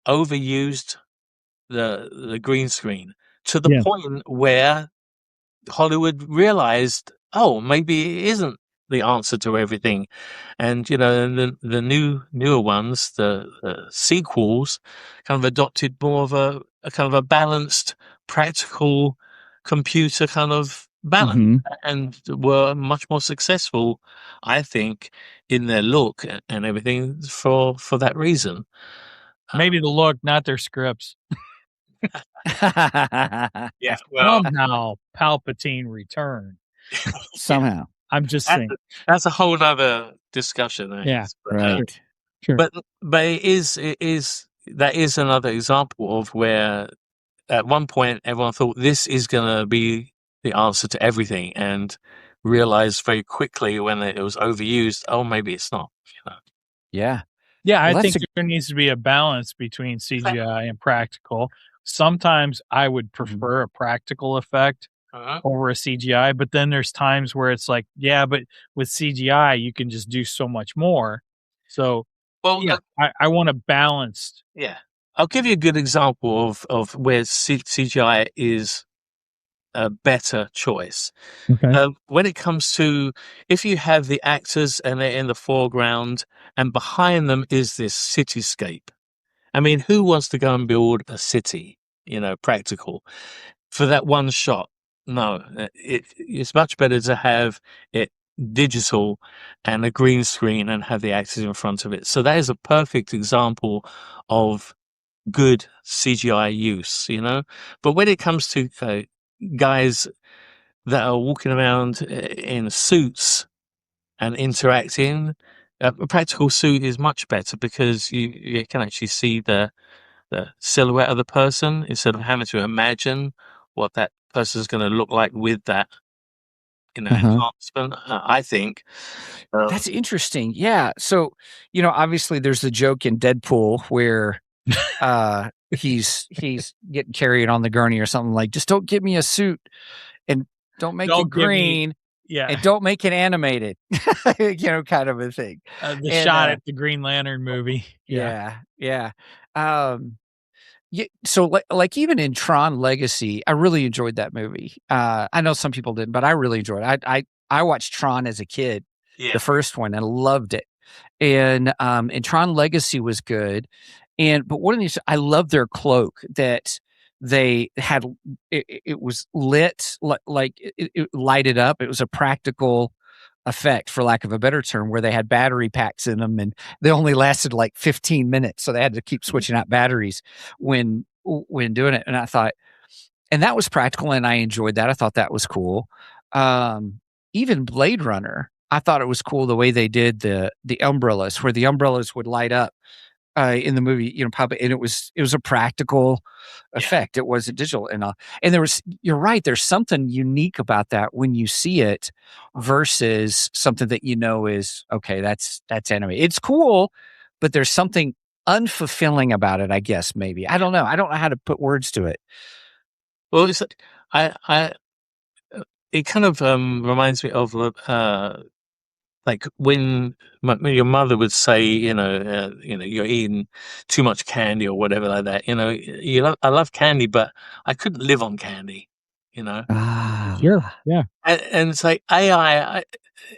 overused the green screen to the point where Hollywood realized, oh, maybe it isn't the answer to everything. And, the newer ones, the sequels, kind of adopted more of a kind of a balanced, practical computer kind of balance and were much more successful, I think, in their look and everything for that reason.
Maybe the look, not their scripts.
Yeah, well,
somehow Palpatine returned.
Somehow.
I'm just saying.
That's a whole other discussion.
Yeah,
but,
right. Sure.
But that is another example of where at one point everyone thought this is going to be the answer to everything, and realized very quickly when it was overused, oh, maybe it's not.
Yeah.
Yeah, I think there needs to be a balance between CGI and practical. Sometimes I would prefer a practical effect over a CGI, but then there's times where it's like, yeah, but with CGI, you can just do so much more. So, I want a balanced.
Yeah. I'll give you a good example of where CGI is a better choice.
Okay.
When it comes to if you have the actors and they're in the foreground and behind them is this cityscape. I mean, who wants to go and build a city, practical for that one shot? No, it's much better to have it digital and a green screen and have the actors in front of it. So that is a perfect example of good CGI use, But when it comes to guys that are walking around in suits and interacting, a practical suit is much better because you can actually see the silhouette of the person instead of having to imagine what that person's going to look like with that, enhancement. I think
That's interesting. Yeah. So, obviously there's the joke in Deadpool where he's getting carried on the gurney or something like, just don't give me a suit and don't make it green. And don't make it animated, kind of a thing.
The shot at the Green Lantern movie.
Yeah. So like even in Tron Legacy, I really enjoyed that movie. I know some people didn't, but I really enjoyed it. I watched Tron as a kid, the first one, and loved it. And Tron Legacy was good. But one of these, I love their cloak that they had. It was lit, like it lighted up. It was a practical effect, for lack of a better term, where they had battery packs in them and they only lasted like 15 minutes. So they had to keep switching out batteries when doing it. And I thought, and that was practical and I enjoyed that. I thought that was cool. Even Blade Runner, I thought it was cool the way they did the umbrellas, where the umbrellas would light up in the movie, and it was a practical effect. It wasn't digital, and you're right. There's something unique about that when you see it versus something that is okay. That's animated. It's cool, but there's something unfulfilling about it. I guess maybe I don't know. I don't know how to put words to it.
Well, it kind of reminds me of like when your mother would say, you're eating too much candy or whatever like that. I love candy, but I couldn't live on candy.
Sure, yeah.
And it's like AI.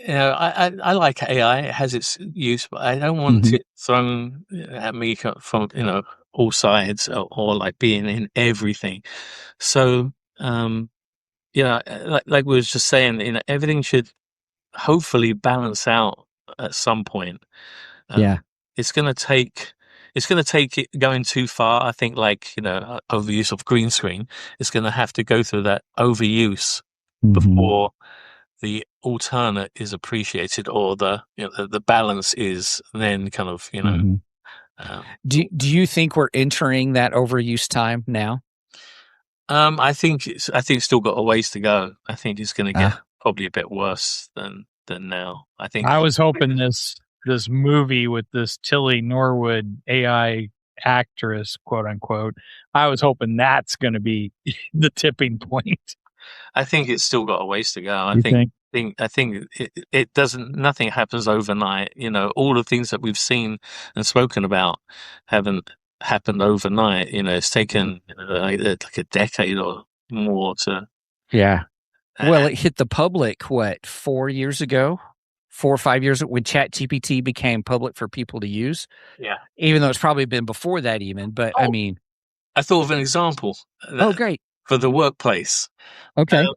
I like AI. It has its use, but I don't want it thrown at me from all sides or like being in everything. So like we was just saying, everything should hopefully balance out at some point. It's going to take it going too far. I think overuse of green screen is going to have to go through that overuse before the alternate is appreciated or the balance is then kind of
do you think we're entering that overuse time now?
I think it's still got a ways to go. I think it's going to get probably a bit worse than now. I think
I was hoping this movie with this Tilly Norwood AI actress, quote unquote, I was hoping that's going to be the tipping point.
I think it's still got a ways to go.
I think
it doesn't. Nothing happens overnight. All the things that we've seen and spoken about haven't happened overnight. It's taken like a decade or more to.
Yeah. Well, it hit the public, 4 years ago? 4 or 5 years when ChatGPT became public for people to use.
Yeah.
Even though it's probably been before that even. But I mean.
I thought of an example.
Great.
For the workplace.
Okay.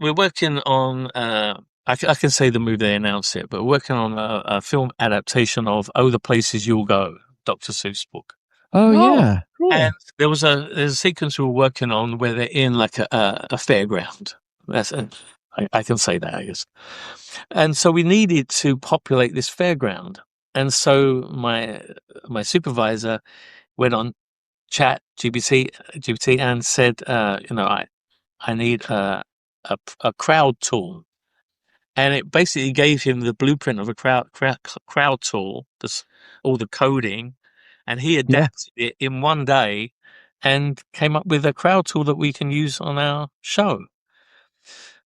We're working on, I can say the movie, they announced it, but we're working on a film adaptation of Oh, the Places You'll Go, Dr. Seuss book.
Oh yeah.
Cool.
And there's a sequence we were working on where they're in like a fairground. I can say that, I guess. And so we needed to populate this fairground. And so my supervisor went on Chat GPT and said, I need a crowd tool. And it basically gave him the blueprint of a crowd tool, all the coding, and he adapted it in one day and came up with a crowd tool that we can use on our show.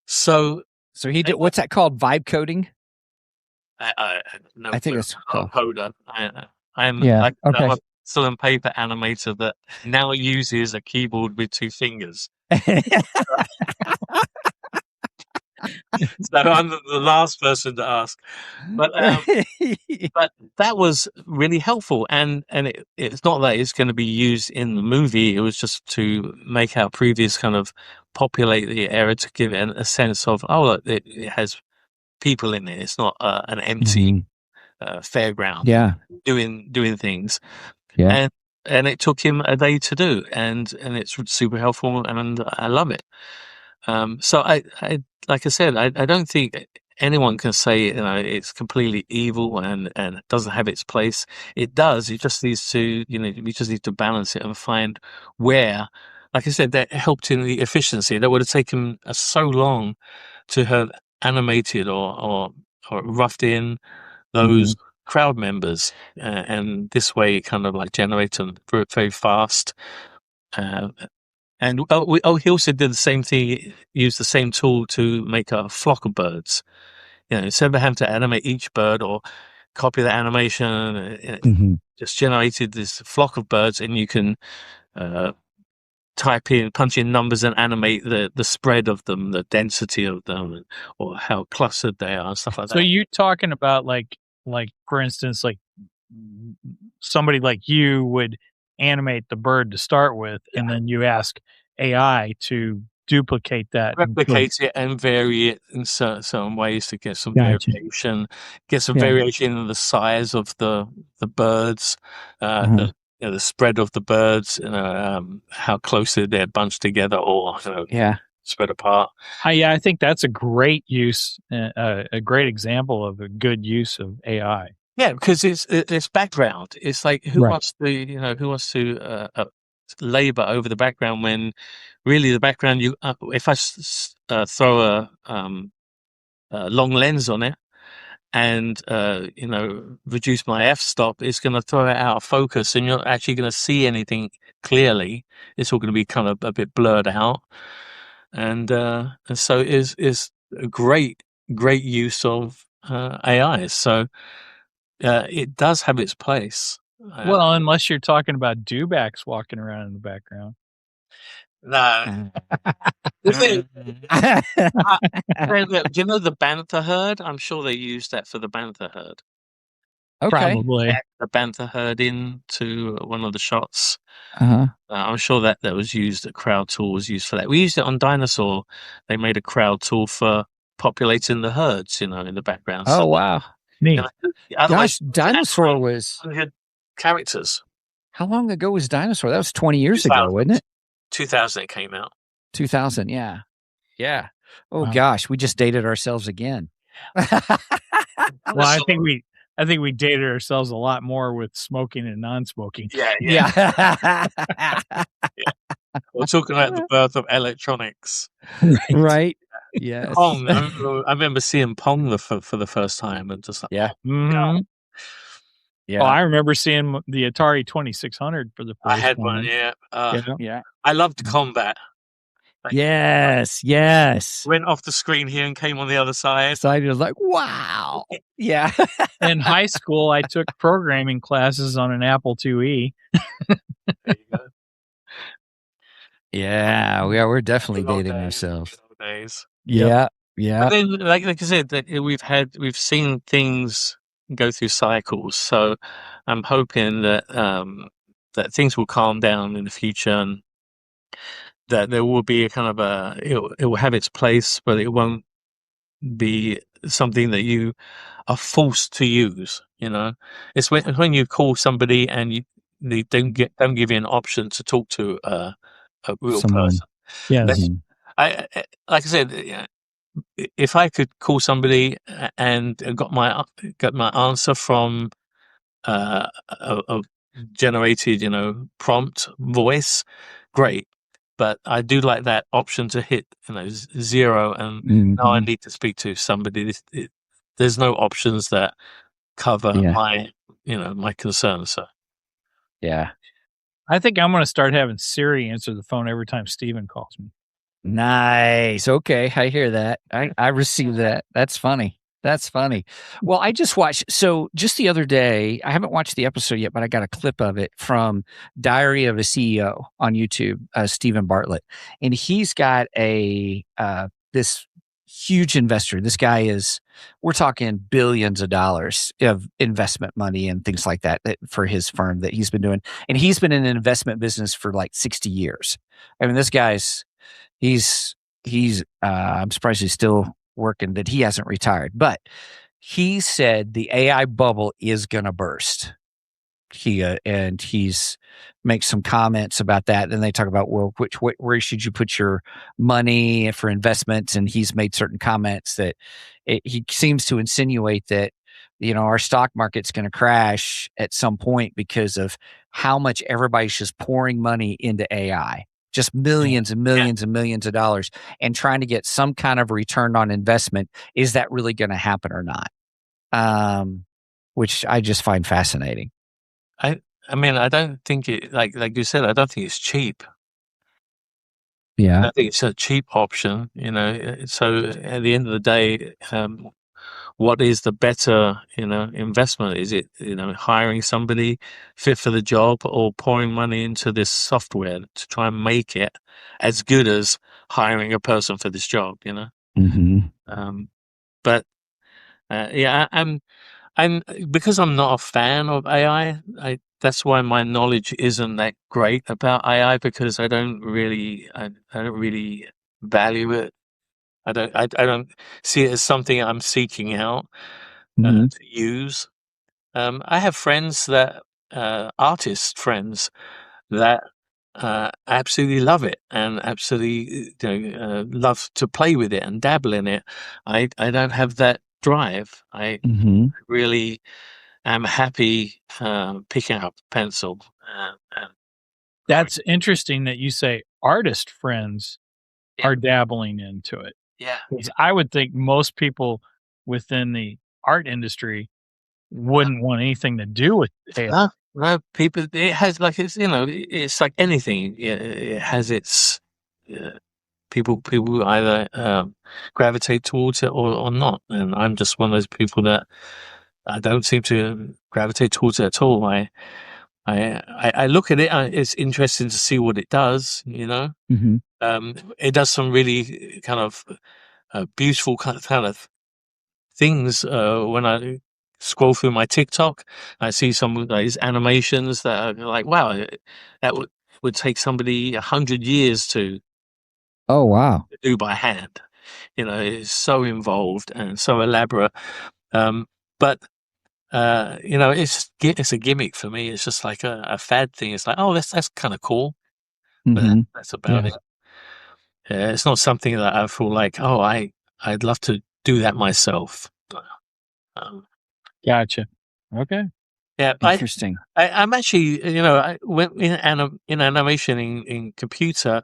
So
he did. What's that called? Vibe coding?
I
think it's
a coder. I'm a still and paper animator that now uses a keyboard with 2 fingers. So I'm the last person to ask. But that was really helpful, and it's not that it's going to be used in the movie. It was just to make our previous kind of populate the area to give it a sense of, oh, look, it has people in it. It's not an empty fairground.
Yeah,
doing things.
yeah.
And it took him a day to do, and it's super helpful, and I love it. So I like I said, I don't think anyone can say, it's completely evil and it doesn't have its place. It does. It just needs to, we just need to balance it and find where, like I said, that helped in the efficiency. That would have taken us so long to have animated or roughed in those crowd members, and this way it kind of like generates them very fast. And he also did the same thing, used the same tool to make a flock of birds. Instead of having to animate each bird or copy the animation, it just generated this flock of birds, and you can punch in numbers and animate the spread of them, the density of them, or how clustered they are, and stuff like that.
So you talking about like for instance, like somebody like you would animate the bird to start with, and then you ask AI to duplicate that,
replicate it and vary it in certain ways to get some variation, variation in the size of the birds, the spread of the birds, how closely they're bunched together or spread apart.
I think that's a great use, a great example of a good use of AI.
Yeah, because it's background. It's like who wants to labor over the background when really the background if I throw a long lens on it and reduce my f-stop, it's going to throw it out of focus, and you're not actually going to see anything clearly. It's all going to be kind of a bit blurred out, and so is a great use of AI. So it does have its place.
Well, unless you're talking about dewbacks walking around in the background.
No. Do you know the bantha herd? I'm sure they used that for the bantha herd.
Okay.
Probably.
The bantha herd into one of the shots.
I'm
sure that was used. A crowd tool was used for that. We used it on Dinosaur. They made a crowd tool for populating the herds, in the background.
Oh, wow.
Neat.
Gosh, Dinosaur was
100 characters.
How long ago was Dinosaur? That was 20 years ago, wasn't it?
2000 it came out.
2000, yeah. Yeah. Oh, gosh, we just dated ourselves again.
Well, I think we dated ourselves a lot more with smoking and non-smoking.
Yeah. We're talking about the birth of electronics.
Right. Yes.
Pong. I remember seeing Pong for the first time, and just like,
yeah.
Mm-hmm.
Yeah.
Oh, I remember seeing the Atari 2600 for the first time.
I had one, yeah.
Yeah.
I loved Combat.
Yes.
Went off the screen here and came on the other side.
So I was like, wow. Yeah.
In high school, I took programming classes on an Apple IIe.
There you go.
Yeah, we're definitely dating ourselves.
Days.
Yeah.
But then, like I said, that we've seen things go through cycles. So I'm hoping that that things will calm down in the future, and that there will be a kind of it will have its place, but it won't be something that you are forced to use. It's when you call somebody and they don't give you an option to talk to a real person.
Yes.
I like I said, if I could call somebody and got my answer from a generated, prompt voice, great. But I do like that option to hit, 0, and now I need to speak to somebody. There's no options that cover my concerns. So,
yeah.
I think I'm going to start having Siri answer the phone every time Steven calls me.
Nice. Okay, I hear that. I receive that. That's funny. That's funny. Well, I just watched, so just the other day, I haven't watched the episode yet, but I got a clip of it from Diary of a CEO on YouTube, Stephen Bartlett. And he's got this huge investor. This guy we're talking billions of dollars of investment money and things like that for his firm that he's been doing. And he's been in an investment business for like 60 years. I mean, this guy's, I'm surprised he's still working, that he hasn't retired, but he said the AI bubble is going to burst. And he's makes some comments about that. And they talk about, well, where should you put your money for investments? And he's made certain comments that he seems to insinuate that, our stock market's going to crash at some point because of how much everybody's just pouring money into AI. Just millions and millions and millions of dollars, and trying to get some kind of return on investment. Is that really going to happen or not? Which I just find fascinating.
I mean, I don't think it, like you said, I don't think it's cheap.
Yeah.
I think it's a cheap option, so at the end of the day, what is the better, investment? Is it, hiring somebody fit for the job, or pouring money into this software to try and make it as good as hiring a person for this job,
Mm-hmm.
But I'm because I'm not a fan of AI. That's why my knowledge isn't that great about AI, because I don't really value it. I don't see it as something I'm seeking out to use. I have friends that artist friends that absolutely love it and absolutely love to play with it and dabble in it. I don't have that drive. I really am happy picking up a pencil.
That's interesting that you say artist friends are dabbling into it.
Yeah.
'Cause I would think most people within the art industry wouldn't want anything to do with AI.
No, people. It has it's like anything. It has its people either gravitate towards it or not. And I'm just one of those people that I don't seem to gravitate towards it at all. I look at it. It's interesting to see what it does.
Mm-hmm.
It does some really kind of beautiful kind of things when I scroll through my TikTok. I see some of these animations that are like, wow, that would take somebody 100 years to
Oh, wow.
do by hand. It's so involved and so elaborate. But it's a gimmick for me. It's just like a fad thing. It's like, oh, that's kind of cool, but that's about it. It's not something that I feel like, oh, I'd love to do that myself.
Gotcha. Okay.
Yeah,
Interesting.
I'm actually, I went in animation in computer.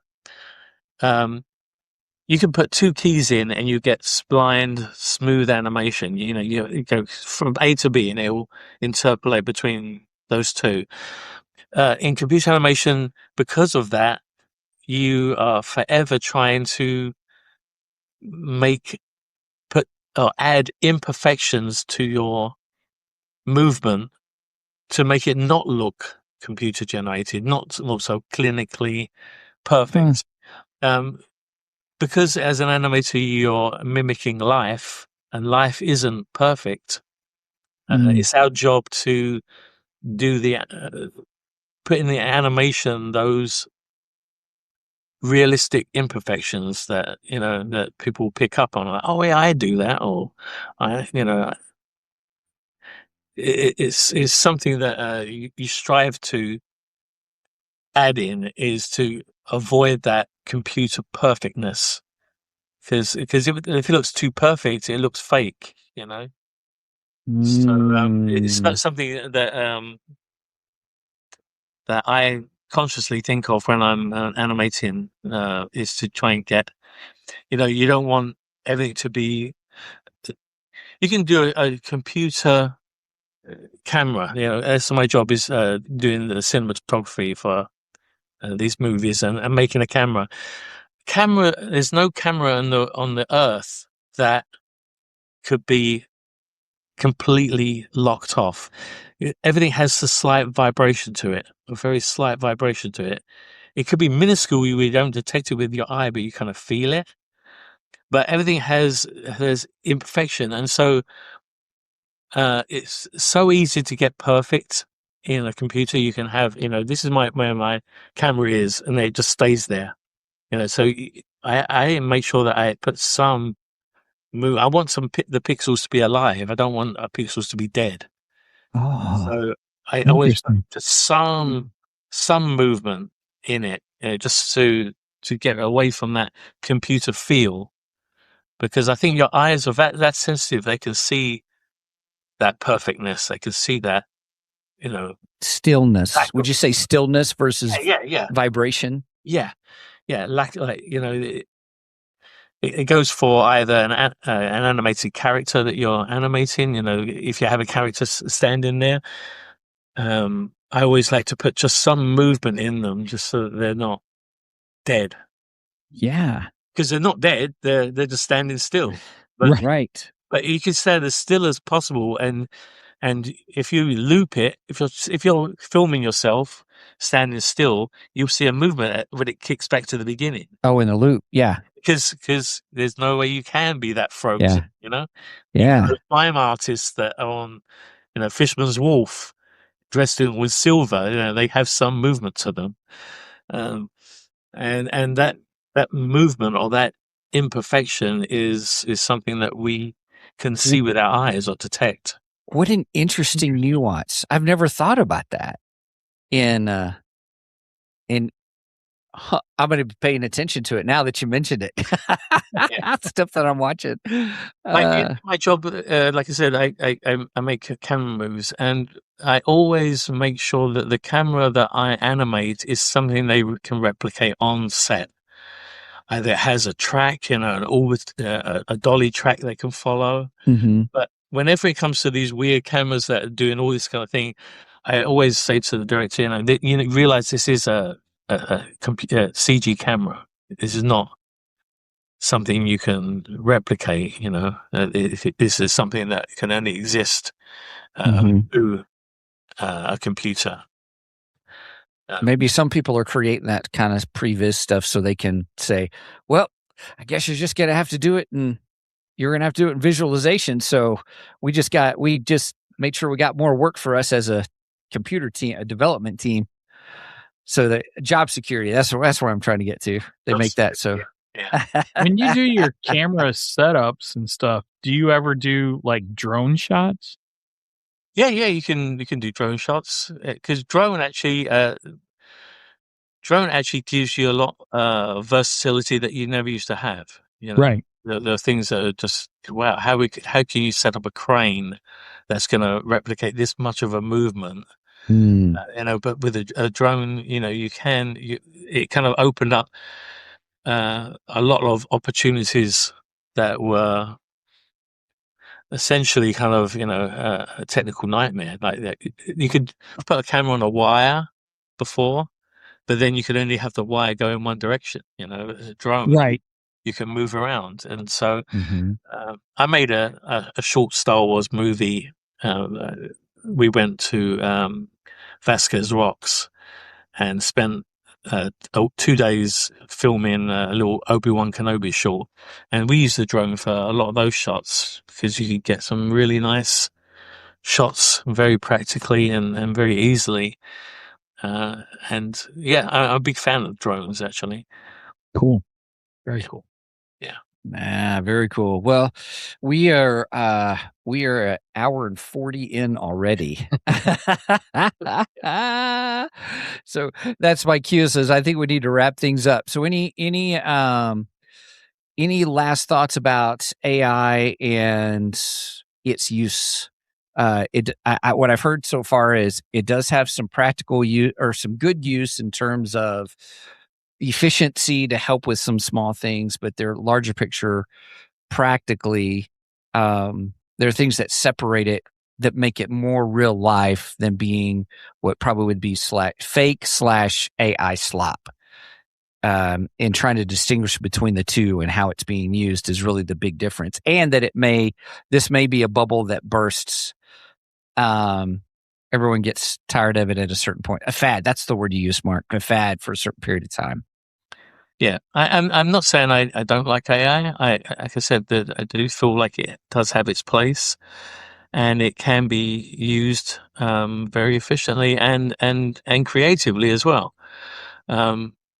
You can put two keys in and you get splined, smooth animation. You go from A to B and it will interpolate between those two. In computer animation, because of that, you are forever trying to put or add imperfections to your movement to make it not look computer generated, not look so clinically perfect. Because as an animator, you're mimicking life, and life isn't perfect. It's our job to do put in the animation those realistic imperfections that that people pick up on. Like, oh yeah, I do that, or it's something that you strive to add in, is to avoid that computer perfectness, because if it looks too perfect, it looks fake. So it's not something that I consciously think of when I'm animating, is to try and get, you don't want everything to be. You can do a computer camera. So my job is doing the cinematography for these movies and making a camera. There's no camera on the earth that could be completely locked off. Everything has a slight vibration to it, a very slight vibration to it. It could be minuscule, you don't detect it with your eye, but you kind of feel it. But everything has imperfection, and so it's so easy to get perfect in a computer. You can have, this is where my camera is, and it just stays there. So I make sure that I put some move. I want the pixels to be alive. I don't want pixels to be dead. So I always put just some movement in it, just to get away from that computer feel, because I think your eyes are that sensitive. They can see that perfectness. They can see that,
stillness. Would you say stillness versus
yeah.
vibration?
Yeah. It goes for either an animated character that you're animating. If you have a character standing there, I always like to put just some movement in them, just so that they're not dead.
Yeah,
because they're not dead; they're just standing still.
But, right.
But you can stand as still as possible, and if you loop it, if you're filming yourself standing still, you'll see a movement when it kicks back to the beginning.
Oh, in the loop, yeah.
Because there's no way you can be that frozen,
Yeah.
Even those mime artists that are on, Fisherman's Wharf, dressed in with silver, they have some movement to them, and that movement or that imperfection is something that we can see with our eyes or detect.
What an interesting nuance! I've never thought about that. I'm going to be paying attention to it now that you mentioned it. Stuff that I'm watching.
My job, like I said, I make camera moves, and I always make sure that the camera that I animate is something they can replicate on set. Either it has a track, a dolly track they can follow.
Mm-hmm.
But whenever it comes to these weird cameras that are doing all this kind of thing, I always say to the director, realize this is a CG camera. This is not something you can replicate. This is something that can only exist through a computer.
Maybe some people are creating that kind of previs stuff so they can say, well, I guess you're just going to have to do it, and you're going to have to do it in visualization. So we just made sure we got more work for us as a computer team, a development team. So the job security, that's where I'm trying to get to. They make that so.
Yeah.
When you do your camera setups and stuff, do you ever do like drone shots?
Yeah, you can do drone shots, because drone actually gives you a lot of versatility that you never used to have.
Right.
There are things that are just, wow, how can you set up a crane that's going to replicate this much of a movement? But with a drone, it kind of opened up a lot of opportunities that were essentially kind of, a technical nightmare. Like that, you could put a camera on a wire before, but then you could only have the wire go in one direction. A drone,
right?
You can move around, and so I made a short Star Wars movie. We went to Vasquez Rocks and spent 2 days filming a little Obi-Wan Kenobi short, and we used the drone for a lot of those shots because you could get some really nice shots very practically and very easily. And yeah, I'm a big fan of drones, actually.
Cool. Very cool.
Yeah.
Very cool. Well, we are an hour and 40 in already. So that's my cue. Says I think we need to wrap things up. So any last thoughts about AI and its use? What I've heard so far is it does have some practical use or some good use in terms of efficiency to help with some small things, but their larger picture, practically, there are things that separate it that make it more real life than being what probably would be fake / AI slop. in trying to distinguish between the two and how it's being used is really the big difference. And that this may be a bubble that bursts. Everyone gets tired of it at a certain point. A fad, that's the word you use, Mark. A fad for a certain period of time.
Yeah, I'm not saying I don't like AI. Like I said, that I do feel like it does have its place, and it can be used very efficiently and creatively as well.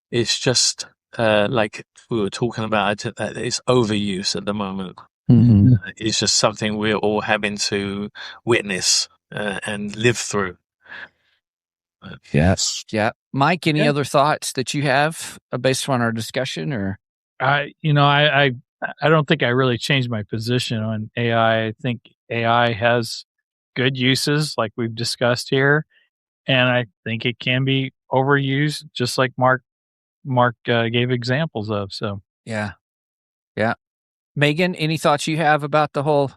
It's just like we were talking about, it's overuse at the moment.
Mm-hmm.
It's just something we're all having to witness and live through.
Yes. Yeah. Mike, any other thoughts that you have based on our discussion? Or
I don't think I really changed my position on AI. I think AI has good uses, like we've discussed here, and I think it can be overused, just like Mark gave examples of. So
yeah. Megan, any thoughts you have about the whole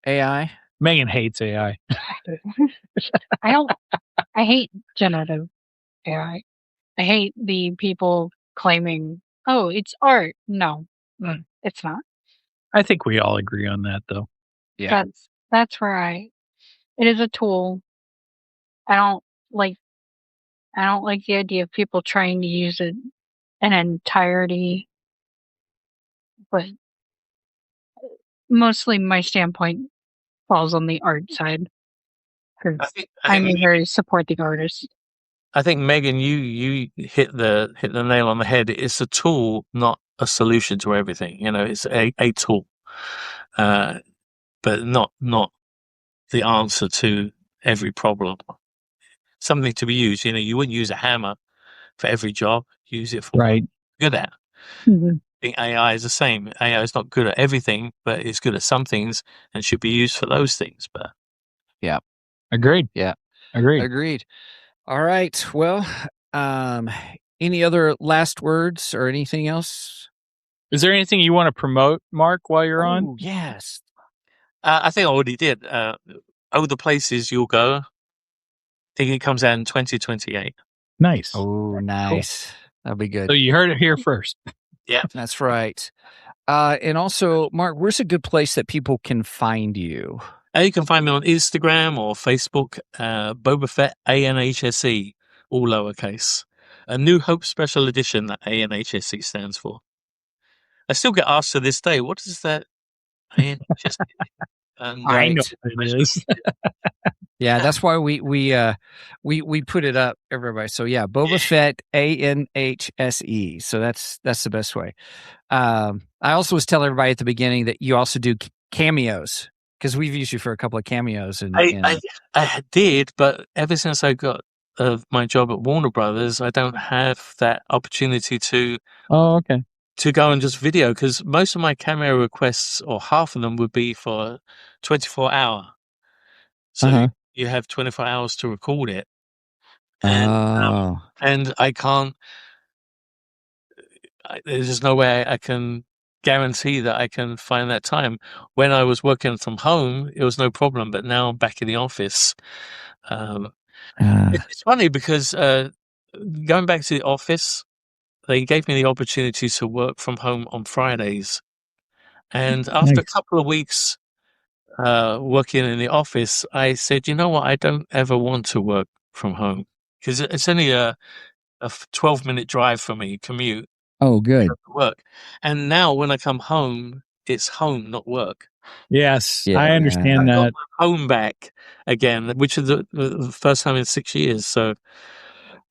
AI?
Megan hates AI.
I hate generative AI. I hate the people claiming, "Oh, it's art." No, it's not.
I think we all agree on that, though.
Yeah.
That's where it is a tool. I don't like the idea of people trying to use it in entirety, but mostly my standpoint falls on the art side. I'm a very supporting artist.
I think Megan, you hit the nail on the head. It's a tool, not a solution to everything. It's a tool, but not the answer to every problem. Something to be used. You wouldn't use a hammer for every job. Use it for what you're good at.
Mm-hmm.
I think AI is the same. AI is not good at everything, but it's good at some things and should be used for those things. But
yeah,
agreed.
Yeah,
agreed.
All right. Well, any other last words or anything else?
Is there anything you want to promote, Mark, while you're on?
Yes.
I think I already did. All the places you'll go. I think it comes out in 2028.
Nice.
Oh, nice. Cool. That'll be good.
So you heard it here first.
Yeah,
that's right. And also, Mark, where's a good place that people can find you?
You can find me on Instagram or Facebook, Boba Fett ANHSE, all lowercase. A New Hope Special Edition that ANHSE stands for. I still get asked to this day, what is that ANHSE?
I know what it is.
Yeah, that's why we put it up, everybody. So yeah, Boba Fett ANHSE. So that's the best way. I also was telling everybody at the beginning that you also do cameos, because we've used you for a couple of cameos. And
I did, but ever since I got my job at Warner Brothers, I don't have that opportunity to.
Oh, okay.
To go and just video, because most of my cameo requests, or half of them, would be for 24 hour. So you have 24 hours to record it, and I can't. There's just no way I can guarantee that I can find that time. When I was working from home, it was no problem, but now I'm back in the office. It's funny because going back to the office, they gave me the opportunity to work from home on Fridays. And after a couple of weeks working in the office, I said, you know what? I don't ever want to work from home, because it's only a 12-minute drive for me, commute.
Oh, good.
Work. And now when I come home, it's home, not work.
Yes, I understand that.
I got my home back again, which is the first time in 6 years. So,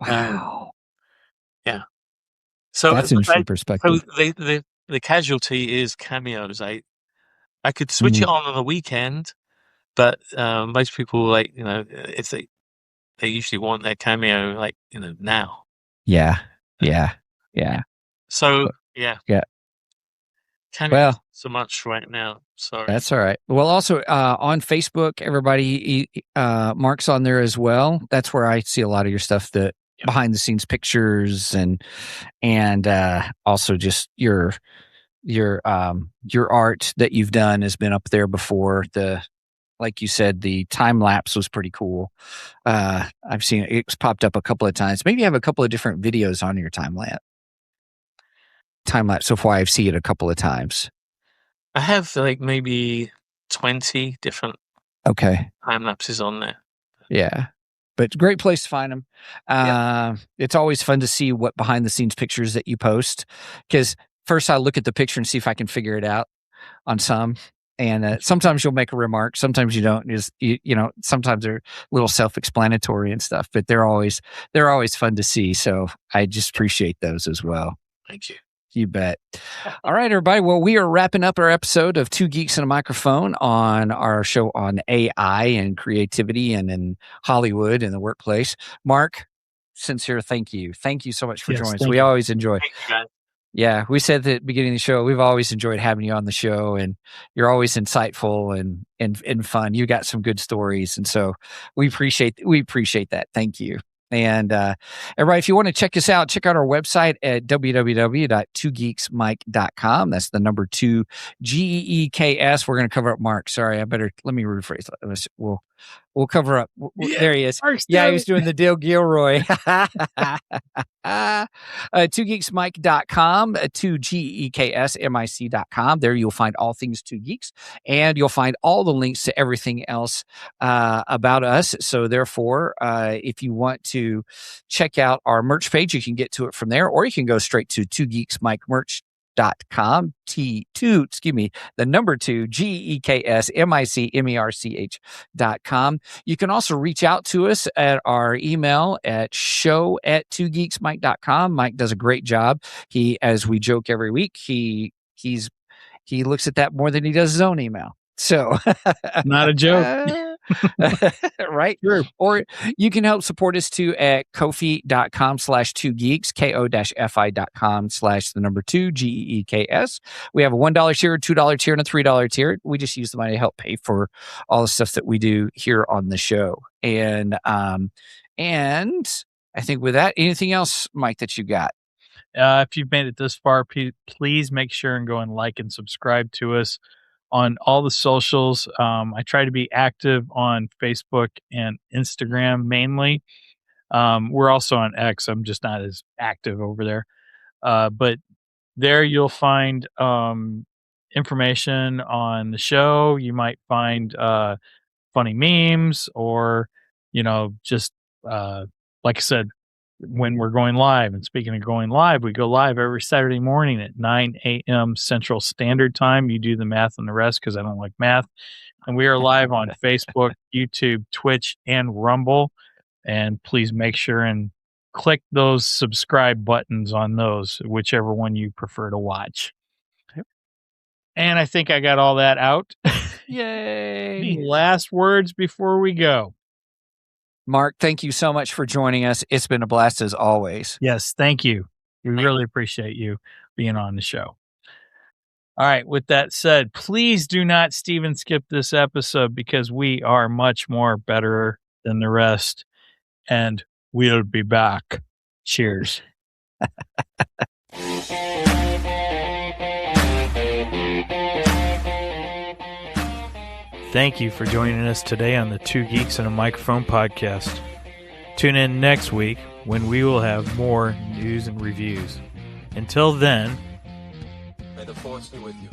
wow.
Yeah. So
that's an interesting perspective.
So the casualty is cameos. I could switch it on the weekend, but most people, if they usually want their cameo now.
Yeah.
So yeah. Cameo so much right now. Sorry.
That's all right. Well, also on Facebook, everybody, Mark's on there as well. That's where I see a lot of your stuff, the behind the scenes pictures, and also just your art that you've done has been up there before. Like you said, the time lapse was pretty cool. I've seen it's popped up a couple of times. Maybe you have a couple of different videos on your time lapse. time lapse so far. I've seen it a couple of times.
I have like maybe 20 different time lapses on there.
Yeah. But great place to find them. It's always fun to see what behind the scenes pictures that you post. Because first I look at the picture and see if I can figure it out on some. And sometimes you'll make a remark. Sometimes you don't. Sometimes they're a little self-explanatory and stuff. But they're always fun to see. So I just appreciate those as well.
Thank you.
You bet. All right, everybody. Well, we are wrapping up our episode of Two Geeks and a Microphone on our show on AI and creativity and in Hollywood and the workplace. Mark, sincere thank you. Thank you so much for joining us. We always enjoy.
Thank you, guys.
Yeah, we said at the beginning of the show, we've always enjoyed having you on the show, and you're always insightful and fun. You got some good stories, and so we appreciate that. Thank you. And everybody, if you want to check us out, check out our website at www.twogeeksmike.com. That's the number 2 GEEKS. We're going to cover up Mark. Sorry, let me rephrase that. We'll cover up. There he is. Yeah, he was doing the Dale Gilroy. twogeeksmike.com, 2GEKSMIC.com. There you'll find all things Two Geeks, and you'll find all the links to everything else about us. So therefore, if you want to check out our merch page, you can get to it from there, or you can go straight to twogeeksmikemerch.com, the number 2 GEKSMICMERCH.com. You can also reach out to us at our email at show@twogeeksmike.com. Mike does a great job. He, as we joke every week, he looks at that more than he does his own email. So
not a joke.
Right? True. Or you can help support us too at kofi.com/2geeks, ko-fi.com/2 GEEKS. We have a $1 tier, $2 tier, and a $3 tier. We just use the money to help pay for all the stuff that we do here on the show. And I think with that, anything else, Mike, that you got?
If you've made it this far, please make sure and go and like and subscribe to us on all the socials. I try to be active on Facebook and Instagram mainly. We're also on X. I'm just not as active over there. But there you'll find information on the show. You might find funny memes or, just like I said, when we're going live. And speaking of going live, we go live every Saturday morning at 9 a.m. Central Standard Time. You do the math on the rest because I don't like math. And we are live on Facebook, YouTube, Twitch, and Rumble. And please make sure and click those subscribe buttons on those, whichever one you prefer to watch. Yep. And I think I got all that out.
Yay!
Any last words before we go?
Mark, thank you so much for joining us. It's been a blast as always.
Yes, thank you. We really appreciate you being on the show. All right, with that said, please do not Steven skip this episode because we are much more better than the rest, and we'll be back. Cheers. Thank you for joining us today on the Two Geeks and a Microphone podcast. Tune in next week when we will have more news and reviews. Until then,
may the force be with you.